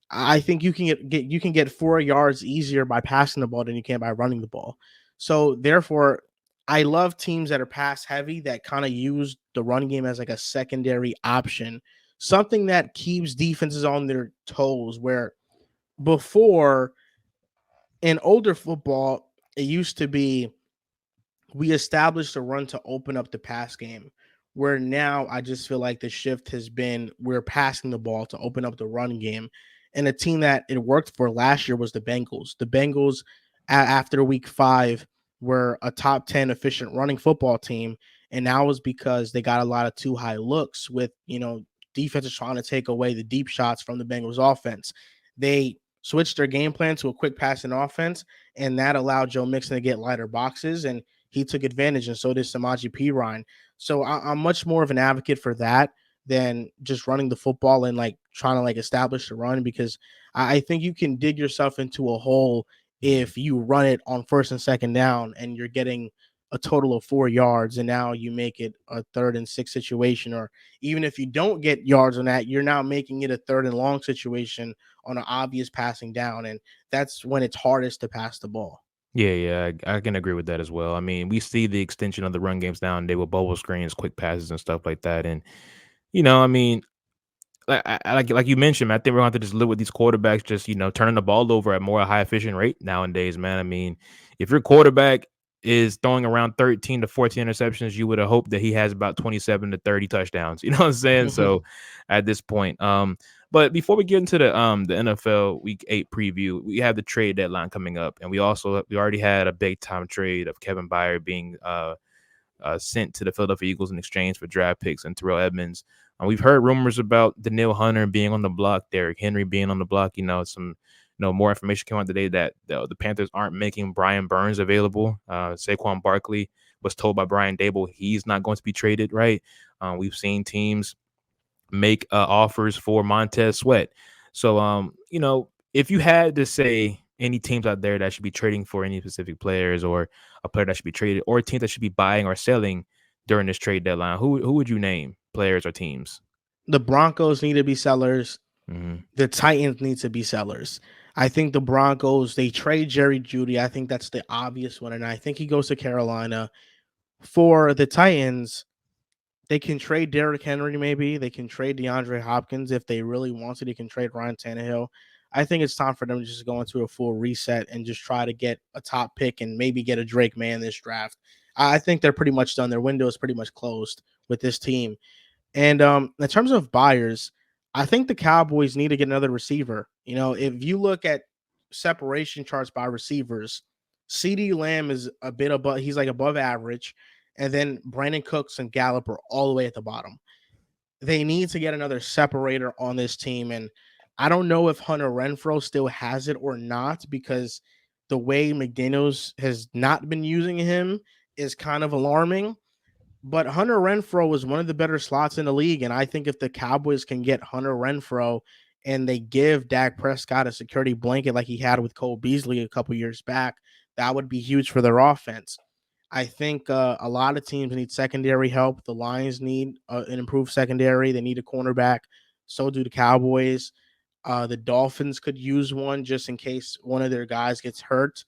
I think you can get 4 yards easier by passing the ball than you can by running the ball. So therefore, I love teams that are pass heavy that kind of use the run game as like a secondary option, something that keeps defenses on their toes. Where before in older football, it used to be we established a run to open up the pass game. Where now I just feel like the shift has been we're passing the ball to open up the run game. And a team that it worked for last year was the Bengals. The Bengals, after week 5, were a top 10 efficient running football team. And that was because they got a lot of too high looks with, defenses trying to take away the deep shots from the Bengals offense. They switched their game plan to a quick passing offense, and that allowed Joe Mixon to get lighter boxes. And he took advantage, and so did Samaje Perine. So I'm much more of an advocate for that than just running the football and like trying to like establish the run, because I think you can dig yourself into a hole if you run it on first and second down and you're getting a total of 4 yards, and now you make it a 3rd and 6 situation. Or even if you don't get yards on that, you're now making it a 3rd and long situation on an obvious passing down, and that's when it's hardest to pass the ball. Yeah, yeah, I can agree with that as well. I mean, we see the extension of the run games nowadays with bubble screens, quick passes, and stuff like that. And I mean, like you mentioned, man, I think we're going to have to just live with these quarterbacks just turning the ball over at more high efficient rate nowadays, man. I mean, if your quarterback is throwing around 13 to 14 interceptions, you would have hoped that he has about 27 to 30 touchdowns. You know what I'm saying? So at this point, but before we get into the NFL Week 8 preview, we have the trade deadline coming up, and we already had a big time trade of Kevin Byard being sent to the Philadelphia Eagles in exchange for draft picks and Terrell Edmonds. We've heard rumors about Daniil Hunter being on the block, Derrick Henry being on the block. Some more information came out today that the Panthers aren't making Brian Burns available. Saquon Barkley was told by Brian Dable he's not going to be traded. Right? We've seen teams make offers for Montez Sweat. So, if you had to say any teams out there that should be trading for any specific players, or a player that should be traded, or a team that should be buying or selling during this trade deadline, who would you name, players or teams? The Broncos need to be sellers. Mm-hmm. The Titans need to be sellers. I think the Broncos, they trade Jerry Judy. I think that's the obvious one. And I think he goes to Carolina. For the Titans, they can trade Derrick Henry, maybe. They can trade DeAndre Hopkins if they really want to. They can trade Ryan Tannehill. I think it's time for them to just go into a full reset and just try to get a top pick and maybe get a Drake May in this draft. I think they're pretty much done. Their window is pretty much closed with this team. And in terms of buyers, I think the Cowboys need to get another receiver. If you look at separation charts by receivers, CD Lamb is a bit above, he's like above average. And then Brandon Cooks and Gallup are all the way at the bottom. they need to get another separator on this team. And I don't know if Hunter Renfro still has it or not, because the way McDaniels has not been using him is kind of alarming. But Hunter Renfro was one of the better slots in the league. And I think if the Cowboys can get Hunter Renfro and they give Dak Prescott a security blanket like he had with Cole Beasley a couple years back, that would be huge for their offense. I think a lot of teams need secondary help. The Lions need an improved secondary. They need a cornerback. So do the Cowboys. The Dolphins could use one just in case one of their guys gets hurt.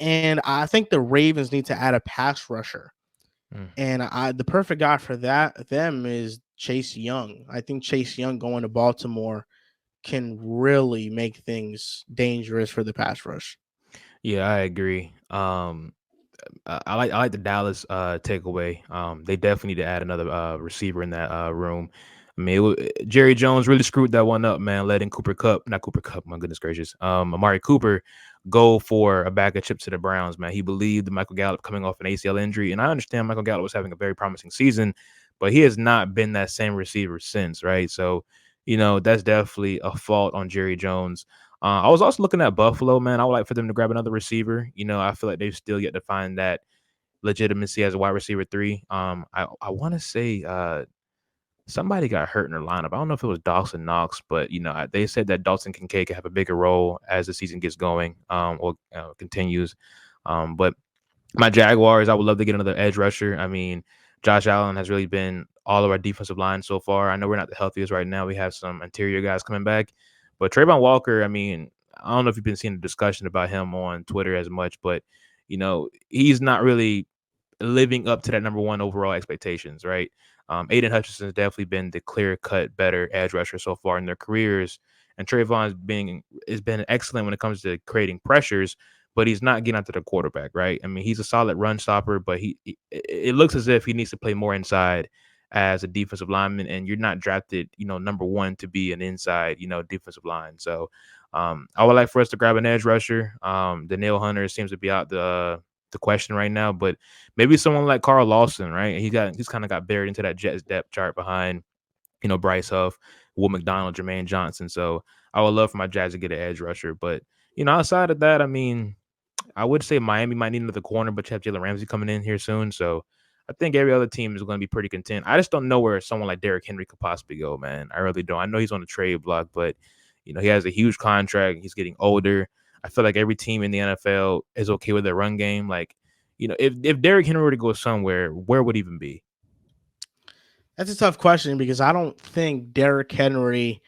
And I think the Ravens need to add a pass rusher. Mm. And the perfect guy for them is Chase Young. I think Chase Young going to Baltimore can really make things dangerous for the pass rush. Yeah, I agree. I like the Dallas takeaway. They definitely need to add another receiver in that room. I mean, Jerry Jones really screwed that one up, man. Letting not Cooper Cup, my goodness gracious, Amari Cooper go for a bag of chips to the Browns, man. He believed Michael Gallup coming off an ACL injury, and I understand Michael Gallup was having a very promising season, but he has not been that same receiver since, right? So, that's definitely a fault on Jerry Jones. I was also looking at Buffalo, man. I would like for them to grab another receiver. I feel like they've still yet to find that legitimacy as a wide receiver three. I want to say somebody got hurt in their lineup. I don't know if it was Dawson Knox, but they said that Dalton Kincaid could have a bigger role as the season gets going, or continues. But my Jaguars, I would love to get another edge rusher. I mean, Josh Allen has really been all of our defensive line so far. I know we're not the healthiest right now. We have some interior guys coming back, but Trayvon Walker, I mean, I don't know if you've been seeing the discussion about him on Twitter as much, but he's not really living up to that number one overall expectations, right? Aiden Hutchinson has definitely been the clear cut better edge rusher so far in their careers, and Trayvon's has been excellent when it comes to creating pressures, but he's not getting out to the quarterback, right? I mean, he's a solid run stopper, but it looks as if he needs to play more inside as a defensive lineman, and you're not drafted, number one to be an inside, defensive line. So I would like for us to grab an edge rusher. Danielle Hunter seems to be out the question right now, but maybe someone like Carl Lawson, right? He's kind of got buried into that Jets depth chart behind, Bryce Huff, Will McDonald, Jermaine Johnson. So I would love for my Jazz to get an edge rusher. But, outside of that, I mean, I would say Miami might need another corner, but you have Jalen Ramsey coming in here soon. So I think every other team is going to be pretty content. I just don't know where someone like Derrick Henry could possibly go, man. I really don't. I know he's on the trade block, but he has a huge contract. He's getting older. I feel like every team in the NFL is okay with their run game. Like, if Derrick Henry were to go somewhere, where would he even be? That's a tough question because I don't think Derrick Henry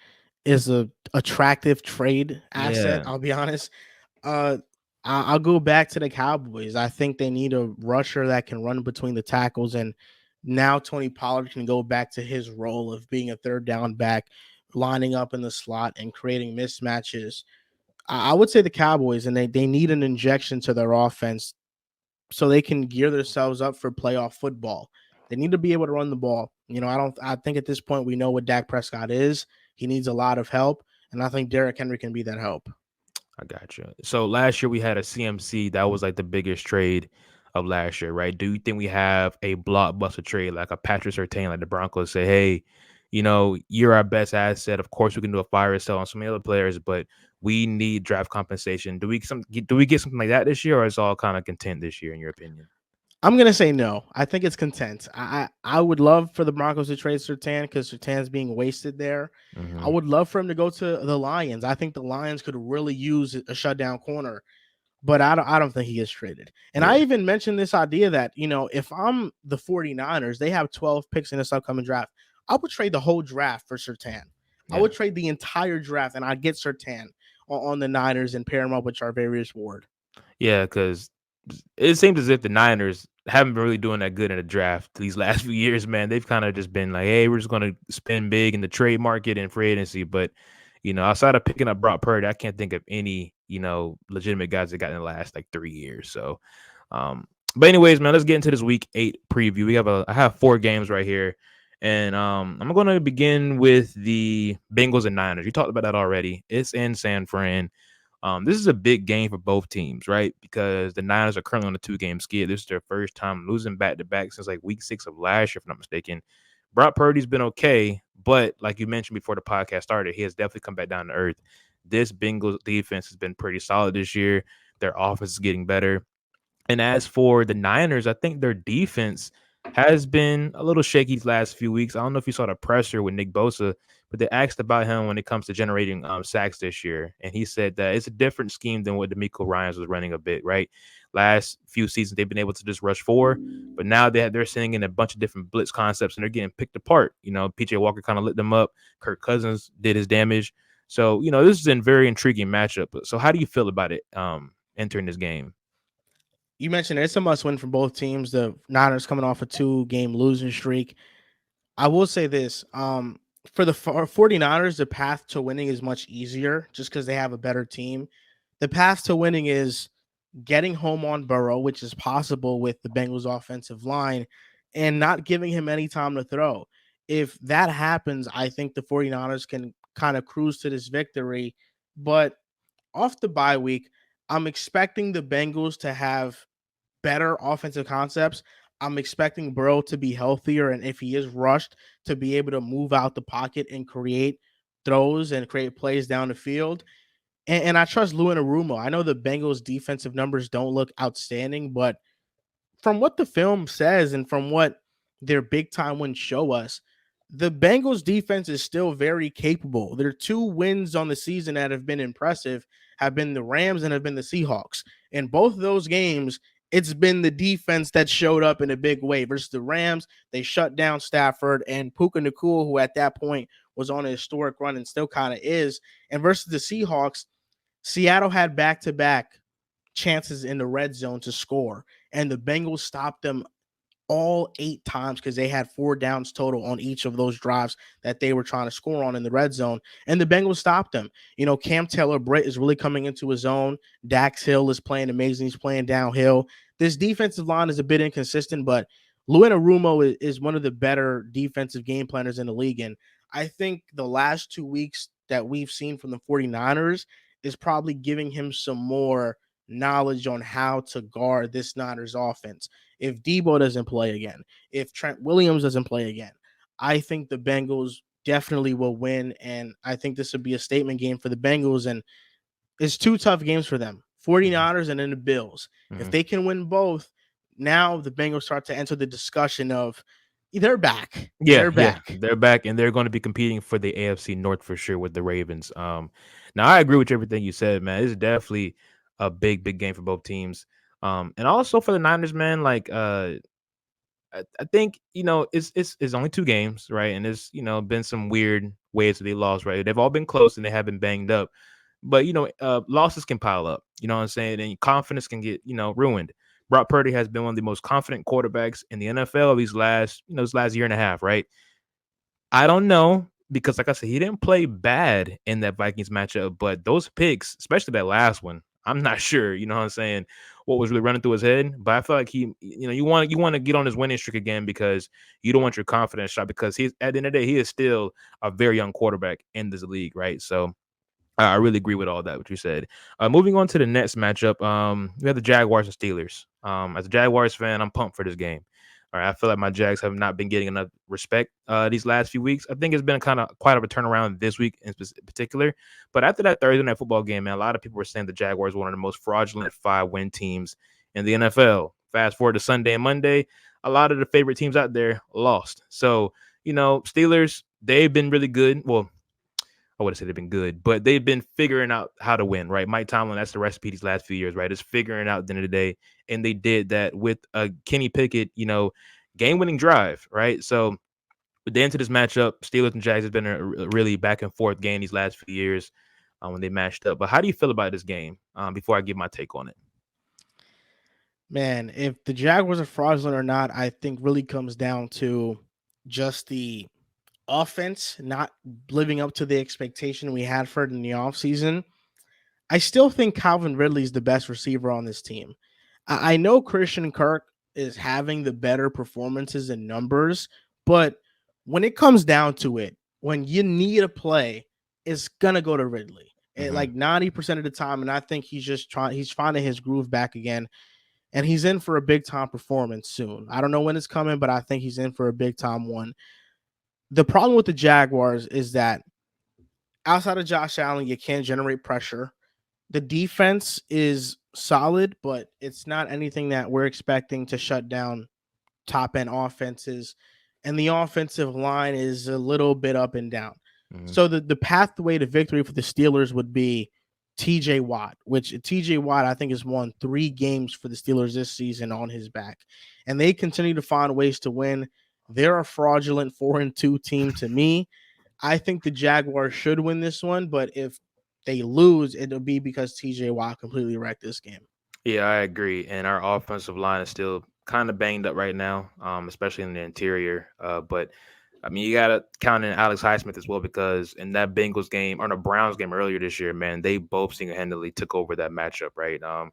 is a attractive trade asset. Yeah. I'll be honest. Uh, I'll go back to the Cowboys. I think they need a rusher that can run between the tackles, and now Tony Pollard can go back to his role of being a third down back, lining up in the slot and creating mismatches. I would say the Cowboys, and they need an injection to their offense so they can gear themselves up for playoff football. They need to be able to run the ball. I think at this point we know what Dak Prescott is. He needs a lot of help, and I think Derrick Henry can be that help. I got you. So last year we had a CMC that was like the biggest trade of last year, right? Do you think we have a blockbuster trade like a Patrick Surtain, like the Broncos say, hey, you're our best asset. Of course, we can do a fire sale on some other players, but we need draft compensation. Do we get something like that this year, or is it all kind of content this year, in your opinion? I'm gonna say no. I think it's content. I would love for the Broncos to trade Sertan because Sertan's being wasted there. I Hmm. would love for him to go to the Lions. I think the Lions could really use a shutdown corner, but I don't think he gets traded. And Yeah, I even mentioned this idea that, if I'm the 49ers, they have 12 picks in this upcoming draft. I would trade the whole draft for Sertan. I yeah, would trade the entire draft and I'd get Sertan on the Niners and pair him up with Charvarius Ward. yeah. Because it seems as if the Niners haven't been really doing that good in the draft these last few years, man. They've kind of just been like, hey, we're just going to spend big in the trade market and free agency. But, outside of picking up Brock Purdy, I can't think of any, legitimate guys that got in the last like 3 years. So, but anyways, man, let's get into this week 8 preview. I have 4 games right here. And I'm going to begin with the Bengals and Niners. You talked about that already. It's in San Fran. This is a big game for both teams, right? Because the Niners are currently on a 2-game skid. This is their first time losing back-to-back since like week 6 of last year, if I'm not mistaken. Brock Purdy's been okay, but like you mentioned before the podcast started, he has definitely come back down to earth. This Bengals defense has been pretty solid this year. Their offense is getting better. And as for the Niners, I think their defense has been a little shaky these last few weeks. I don't know if you saw the presser with Nick Bosa, but they asked about him when it comes to generating sacks this year. And he said that it's a different scheme than what D'Amico Ryans was running a bit, right? Last few seasons, they've been able to just rush four, but now they're sending in a bunch of different blitz concepts and they're getting picked apart. PJ Walker kind of lit them up. Kirk Cousins did his damage. So, this is a very intriguing matchup. So how do you feel about it entering this game? You mentioned it's a must win for both teams. The Niners coming off a 2-game losing streak. I will say this. For the 49ers, the path to winning is much easier just because they have a better team. The path to winning is getting home on Burrow, which is possible with the Bengals offensive line, and not giving him any time to throw. If that happens, I think the 49ers can kind of cruise to this victory. But off the bye week, I'm expecting the Bengals to have better offensive concepts. I'm expecting Burrow to be healthier, and if he is rushed, to be able to move out the pocket and create throws and create plays down the field. And I trust Lou and Arumo. I know the Bengals' defensive numbers don't look outstanding, but from what the film says and from what their big time wins show us, the Bengals defense is still very capable. Their two wins on the season that have been impressive have been the Rams and have been the Seahawks. In both of those games, it's been the defense that showed up in a big way. Versus the Rams, they shut down Stafford and Puka Nacua, who at that point was on a historic run and still kind of is. And versus the Seahawks, Seattle had back-to-back chances in the red zone to score, and the Bengals stopped them all 8 times because they had 4 downs total on each of those drives that they were trying to score on in the red zone, and the Bengals stopped them. Cam Taylor-Britt is really coming into his own. Dax Hill is playing amazing. He's playing downhill. This defensive line is a bit inconsistent, but Lou Anarumo is one of the better defensive game planners in the league, and I think the last 2 weeks that we've seen from the 49ers is probably giving him some more knowledge on how to guard this Niners offense. If Debo doesn't play again, if Trent Williams doesn't play again, I think the Bengals definitely will win. And I think this would be a statement game for the Bengals. And it's 2 tough games for them, Mhm. 49ers and then the Bills. If Mhm. they can win both, now the Bengals start to enter the discussion of they're back. Yeah, They're yeah, back. they're back and they're going to be competing for the AFC North for sure with the Ravens. Now I agree with everything you said, man. It's definitely a big, big game for both teams. And also for the Niners, man. Like, I think it's only 2 games, right? And there's been some weird ways that they lost, right? They've all been close and they have been banged up, but losses can pile up. You know what I'm saying? And confidence can get ruined. Brock Purdy has been one of the most confident quarterbacks in the NFL this last year and a half, right? I don't know because, like I said, he didn't play bad in that Vikings matchup, but those picks, especially that last one, I'm not sure. You know what I'm saying? What was really running through his head? But I feel like you want to get on his winning streak again because you don't want your confidence shot because he's at the end of the day he is still a very young quarterback in this league, right? So I really agree with all that what you said. Moving on to the next matchup, we have the Jaguars and Steelers. As a Jaguars fan, I'm pumped for this game. All right, I feel like my Jags have not been getting enough respect these last few weeks. I think it's been kind of quite of a turnaround this week in particular. But after that Thursday night football game, man, a lot of people were saying the Jaguars were one of the most fraudulent 5-win teams in the NFL. Fast forward to Sunday and Monday, a lot of the favorite teams out there lost. So Steelers, they've been really good. Well, I would have said they've been good, but they've been figuring out how to win, right? Mike Tomlin, that's the recipe these last few years, right? Is figuring out at the end of the day. And they did that with a Kenny Pickett, game-winning drive, right? So but then to this matchup, Steelers and Jags has been a really back and forth game these last few years when they matched up. But how do you feel about this game before I give my take on it? Man, if the Jaguars are fraudulent or not, I think really comes down to just the offense not living up to the expectation we had for it in the offseason. I still think Calvin Ridley is the best receiver on this team. I know Christian Kirk is having the better performances and numbers, but when it comes down to it, when you need a play, it's gonna go to Ridley. Mm-hmm. Like 90% of the time, and I think he's finding his groove back again, and he's in for a big time performance soon. I don't know when it's coming, but I think he's in for a big time one. The problem with the Jaguars is that outside of Josh Allen, you can't generate pressure. The defense is solid, but it's not anything that we're expecting to shut down top end offenses. And the offensive line is a little bit up and down. Hmm. So the pathway to victory for the Steelers would be TJ Watt, which TJ Watt, I think, has won 3 games for the Steelers this season on his back. And they continue to find ways to win. They're a fraudulent 4-2 team to me. I think the Jaguars should win this one, but if they lose, it'll be because TJ Watt completely wrecked this game. Yeah, I agree. And our offensive line is still kind of banged up right now, especially in the interior. But I mean, you gotta count in Alex Highsmith as well because in that Bengals game or the Browns game earlier this year, man, they both single-handedly took over that matchup, right? Uh,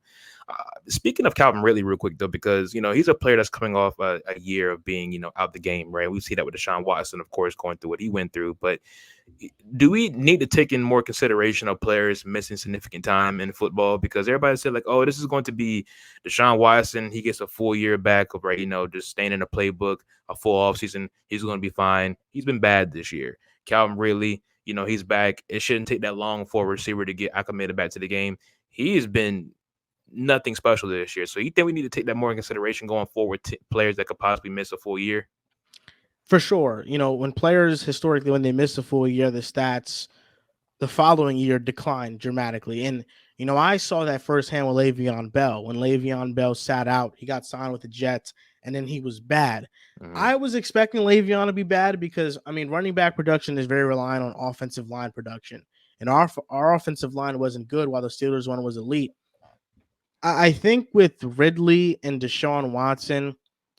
Speaking of Calvin Ridley, real quick though, because he's a player that's coming off a year of being out the game, right? We see that with Deshaun Watson, of course, going through what he went through, but do we need to take in more consideration of players missing significant time in football? Because everybody said like, oh, this is going to be Deshaun Watson. He gets a full year back of just staying in the playbook, a full offseason. He's going to be fine. He's been bad this year. Calvin Ridley, he's back. It shouldn't take that long for a receiver to get acclimated back to the game. He has been nothing special this year. So you think we need to take that more in consideration going forward? Players that could possibly miss a full year. For sure. When players historically, when they miss a full year, the stats the following year declined dramatically. And, I saw that firsthand with Le'Veon Bell. When Le'Veon Bell sat out, he got signed with the Jets, and then he was bad. Hmm. I was expecting Le'Veon to be bad because, running back production is very reliant on offensive line production. And our offensive line wasn't good while the Steelers one was elite. I think with Ridley and Deshaun Watson,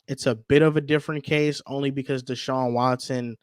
it's a bit of a different case only because Deshaun Watson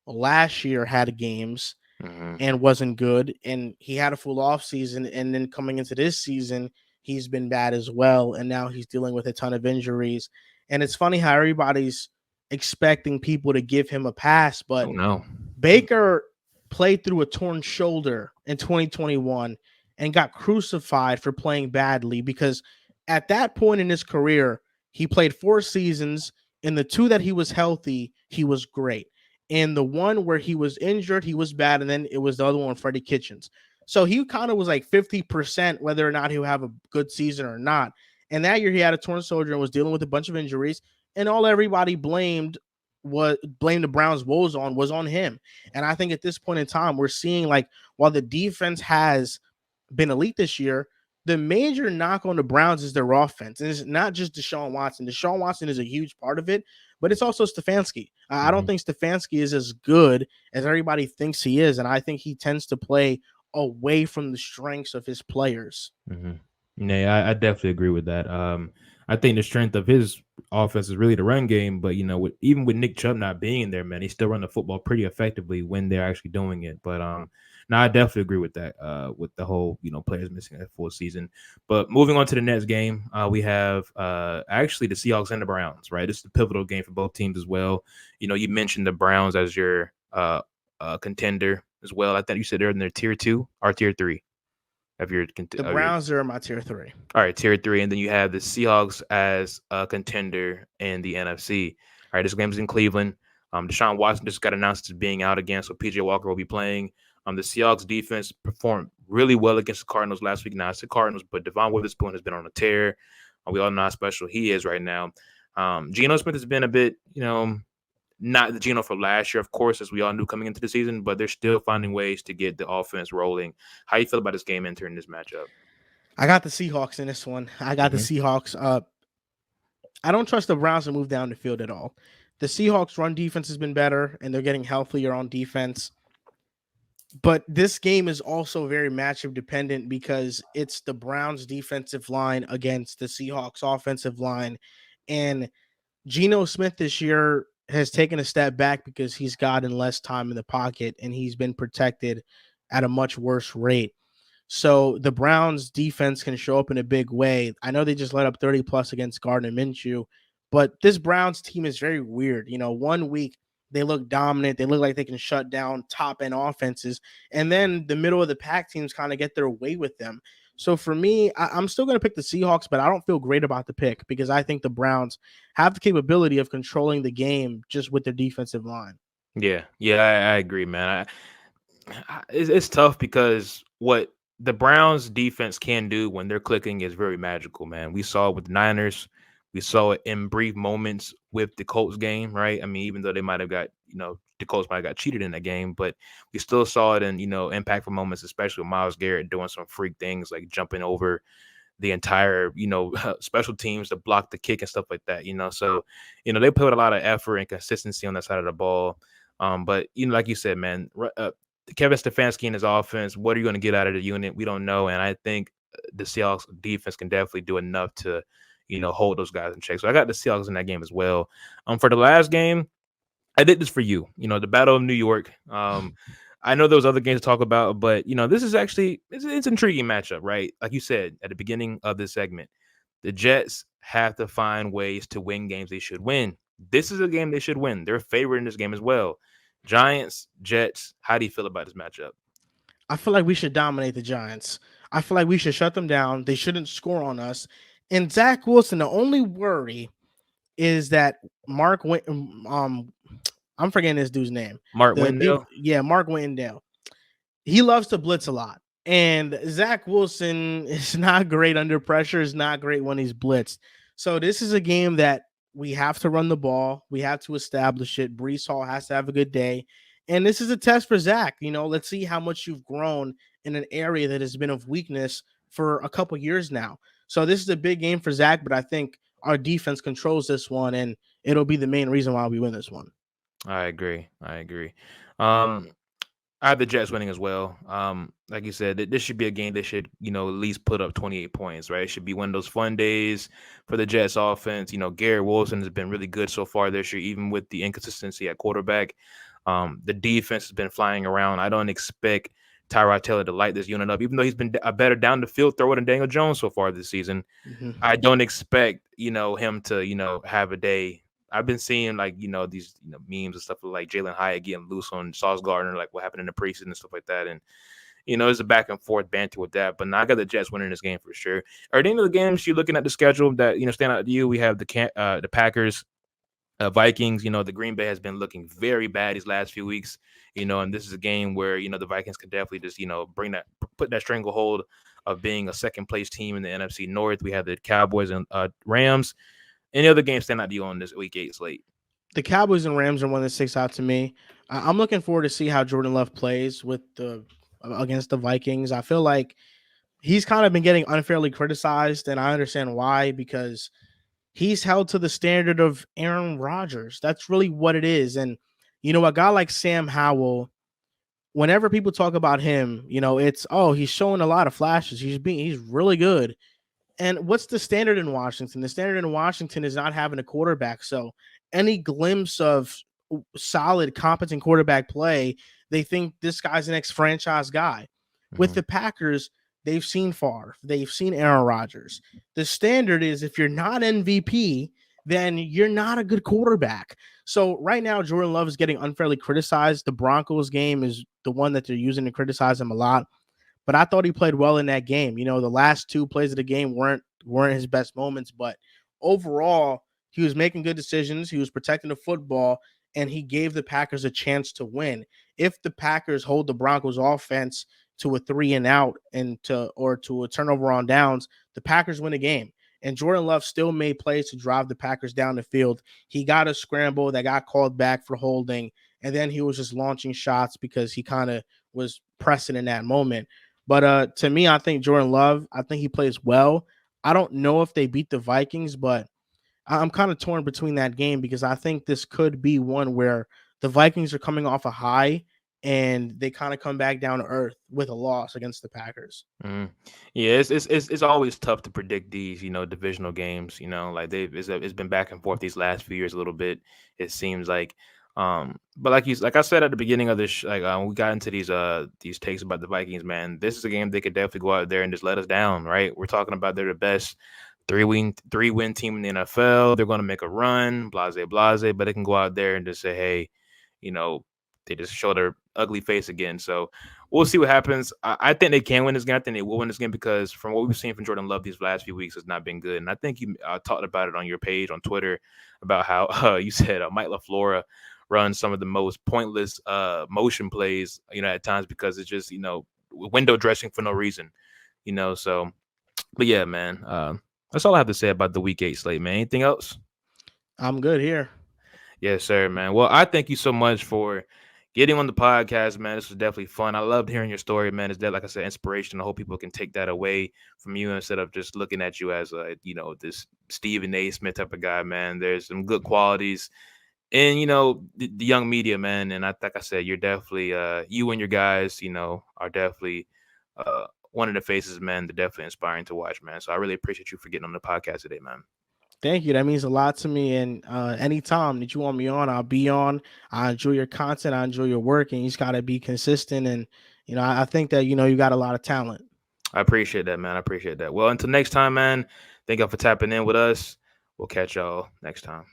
last year had games Hmm. and wasn't good, and he had a full off season, and then coming into this season, he's been bad as well, and now he's dealing with a ton of injuries. And it's funny how everybody's expecting people to give him a pass, Oh but no. Baker played through a torn shoulder in 2021 and got crucified for playing badly because at that point in his career, he played 4 seasons. In the 2 that he was healthy, he was great. In the one where he was injured, he was bad. And then it was the other one, Freddie Kitchens. So he kind of was like 50% whether or not he'll have a good season or not. And that year he had a torn shoulder and was dealing with a bunch of injuries. And all everybody blamed the Browns' woes on was on him. And I think at this point in time, we're seeing like while the defense has been elite this year, the major knock on the Browns is their offense. And it's not just Deshaun Watson. Deshaun Watson is a huge part of it, but it's also Stefanski. I don't Hmm. think Stefanski is as good as everybody thinks he is. And I think he tends to play away from the strengths of his players. Hmm. Yeah, I definitely agree with that. I think the strength of his offense is really the run game, but even with Nick Chubb not being in there, man, he still run the football pretty effectively when they're actually doing it. But no, I definitely agree with that. With the whole players missing a full season. But moving on to the next game, we have actually the Seahawks and the Browns. Right, this is the pivotal game for both teams as well. You mentioned the Browns as your contender as well. I thought you said they're in their tier 2 or tier 3 of your The of your Browns are my tier three. all right, tier 3, and then you have the Seahawks as a contender in the NFC. All right, this game's in Cleveland. Deshaun Watson just got announced as being out again, so PJ Walker will be playing. The Seahawks defense performed really well against the Cardinals last week. Now it's the Cardinals, but Devon Witherspoon has been on a tear. We all know how special he is right now. Geno Smith has been a bit, not the Geno for last year, of course, as we all knew coming into the season, but they're still finding ways to get the offense rolling. How you feel about this game entering this matchup? I got the Seahawks in this one. I got the Hmm. Seahawks. I don't trust the Browns to move down the field at all. The Seahawks run defense has been better and they're getting healthier on defense. But this game is also very matchup dependent because it's the Browns defensive line against the Seahawks offensive line. And Geno Smith this year has taken a step back because he's gotten less time in the pocket and he's been protected at a much worse rate. So the Browns defense can show up in a big way. I know they just let up 30 plus against Gardner Minshew, but this Browns team is very weird. One week they look dominant, they look like they can shut down top end offenses, and then the middle of the pack teams kind of get their way with them. So for me, I'm still going to pick the Seahawks, but I don't feel great about the pick because I think the Browns have the capability of controlling the game just with their defensive line. Yeah, I agree, man. It's tough because what the Browns defense can do when they're clicking is very magical, man. We saw it with the Niners. We saw it in brief moments with the Colts game, right? I mean, even though they might have got, the Colts might have got cheated in that game, but we still saw it in, impactful moments, especially with Miles Garrett doing some freak things like jumping over the entire, special teams to block the kick and stuff like that, So, they put a lot of effort and consistency on that side of the ball. But like you said, man, Kevin Stefanski and his offense, what are you going to get out of the unit? We don't know, and I think the Seahawks defense can definitely do enough to, hold those guys in check. So I got the Seahawks in that game as well. For the last game, I did this for you. The Battle of New York. I know there was other games to talk about, but this is actually it's an intriguing matchup, right? Like you said at the beginning of this segment, the Jets have to find ways to win games they should win. This is a game they should win. They're favored in this game as well. Giants, Jets. How do you feel about this matchup? I feel like we should dominate the Giants. I feel like we should shut them down. They shouldn't score on us. And Zach Wilson, the only worry is that Mark I'm forgetting this dude's name. Mark Wendell. Mark Wendell. He loves to blitz a lot. And Zach Wilson is not great under pressure, is not great when he's blitzed. So this is a game that we have to run the ball. We have to establish it. Brees Hall has to have a good day. And this is a test for Zach. Let's see how much you've grown in an area that has been of weakness for a couple years now. So this is a big game for Zach, but I think our defense controls this one, and it'll be the main reason why we win this one. I agree. I agree. Um, I have the Jets winning as well. Like you said, this should be a game they should, at least put up 28 points, right? It should be one of those fun days for the Jets offense. Garrett Wilson has been really good so far this year, even with the inconsistency at quarterback. The defense has been flying around. I don't expect Tyrod Taylor to light this unit up, even though he's been a better down the field thrower than Daniel Jones so far this season. Mhm. I don't expect, him to, have a day. I've been seeing like, these memes and stuff like Jalen Hyatt getting loose on Sauce Gardner, like what happened in the preseason and stuff like that. And, there's a back and forth banter with that. But now I got the Jets winning this game for sure. Are there any of the games you're looking at the schedule that, stand out to you? We have the Packers, Vikings. The Green Bay has been looking very bad these last few weeks, and this is a game where, the Vikings could definitely just, put that stranglehold of being a second place team in the NFC North. We have the Cowboys and Rams. Any other games stand out to you on this week 8 slate? The Cowboys and Rams are one that sticks out to me. I'm looking forward to see how Jordan Love plays with the against the Vikings. I feel like he's kind of been getting unfairly criticized, and I understand why, because he's held to the standard of Aaron Rodgers. That's really what it is. And a guy like Sam Howell, whenever people talk about him, it's he's showing a lot of flashes. He's really good. And what's the standard in Washington? The standard in Washington is not having a quarterback. So any glimpse of solid, competent quarterback play, they think this guy's the next franchise guy. With Mhm. the Packers, they've seen Favre, they've seen Aaron Rodgers. The standard is if you're not MVP, then you're not a good quarterback. So right now, Jordan Love is getting unfairly criticized. The Broncos game is the one that they're using to criticize him a lot, but I thought he played well in that game. The last two plays of the game weren't his best moments, but overall, he was making good decisions. He was protecting the football, and he gave the Packers a chance to win. If the Packers hold the Broncos offense to a 3-and-out to a turnover on downs, the Packers win the game. And Jordan Love still made plays to drive the Packers down the field. He got a scramble that got called back for holding, and then he was just launching shots because he kind of was pressing in that moment. But to me, I think Jordan Love, I think he plays well. I don't know if they beat the Vikings, but I'm kind of torn between that game because I think this could be one where the Vikings are coming off a high and they kind of come back down to earth with a loss against the Packers. Mhm. Yeah, it's always tough to predict these, divisional games. Like it's been back and forth these last few years a little bit. It seems like, but like I said at the beginning of this, we got into these takes about the Vikings. Man, this is a game they could definitely go out there and just let us down. Right? We're talking about they're the best three win team in the NFL. They're going to make a run, blase blase, but they can go out there and just say, hey, you know, they just show their ugly face again. So we'll see what happens. I think they can win this game. I think they will win this game because from what we've seen from Jordan Love these last few weeks has not been good. And I think you talked about it on your page on Twitter about how you said Mike LaFleur run some of the most pointless motion plays, at times because it's just, window dressing for no reason, so but yeah, man, that's all I have to say about the week 8 slate, man. Anything else? I'm good here. Yes, sir, man. Well, I thank you so much for getting on the podcast, man. This was definitely fun. I loved hearing your story, man. It's that, like I said, inspiration. I hope people can take that away from you instead of just looking at you as this Stephen A. Smith type of guy, man. There's some good qualities in, the young media, man. And like I said, you're definitely you and your guys, are definitely one of the faces, man. They're definitely inspiring to watch, man. So I really appreciate you for getting on the podcast today, man. Thank you. That means a lot to me. And anytime that you want me on, I'll be on. I enjoy your content. I enjoy your work, and you just got to be consistent. And I think that you got a lot of talent. I appreciate that, man. I appreciate that. Well, until next time, man. Thank y'all for tapping in with us. We'll catch y'all next time.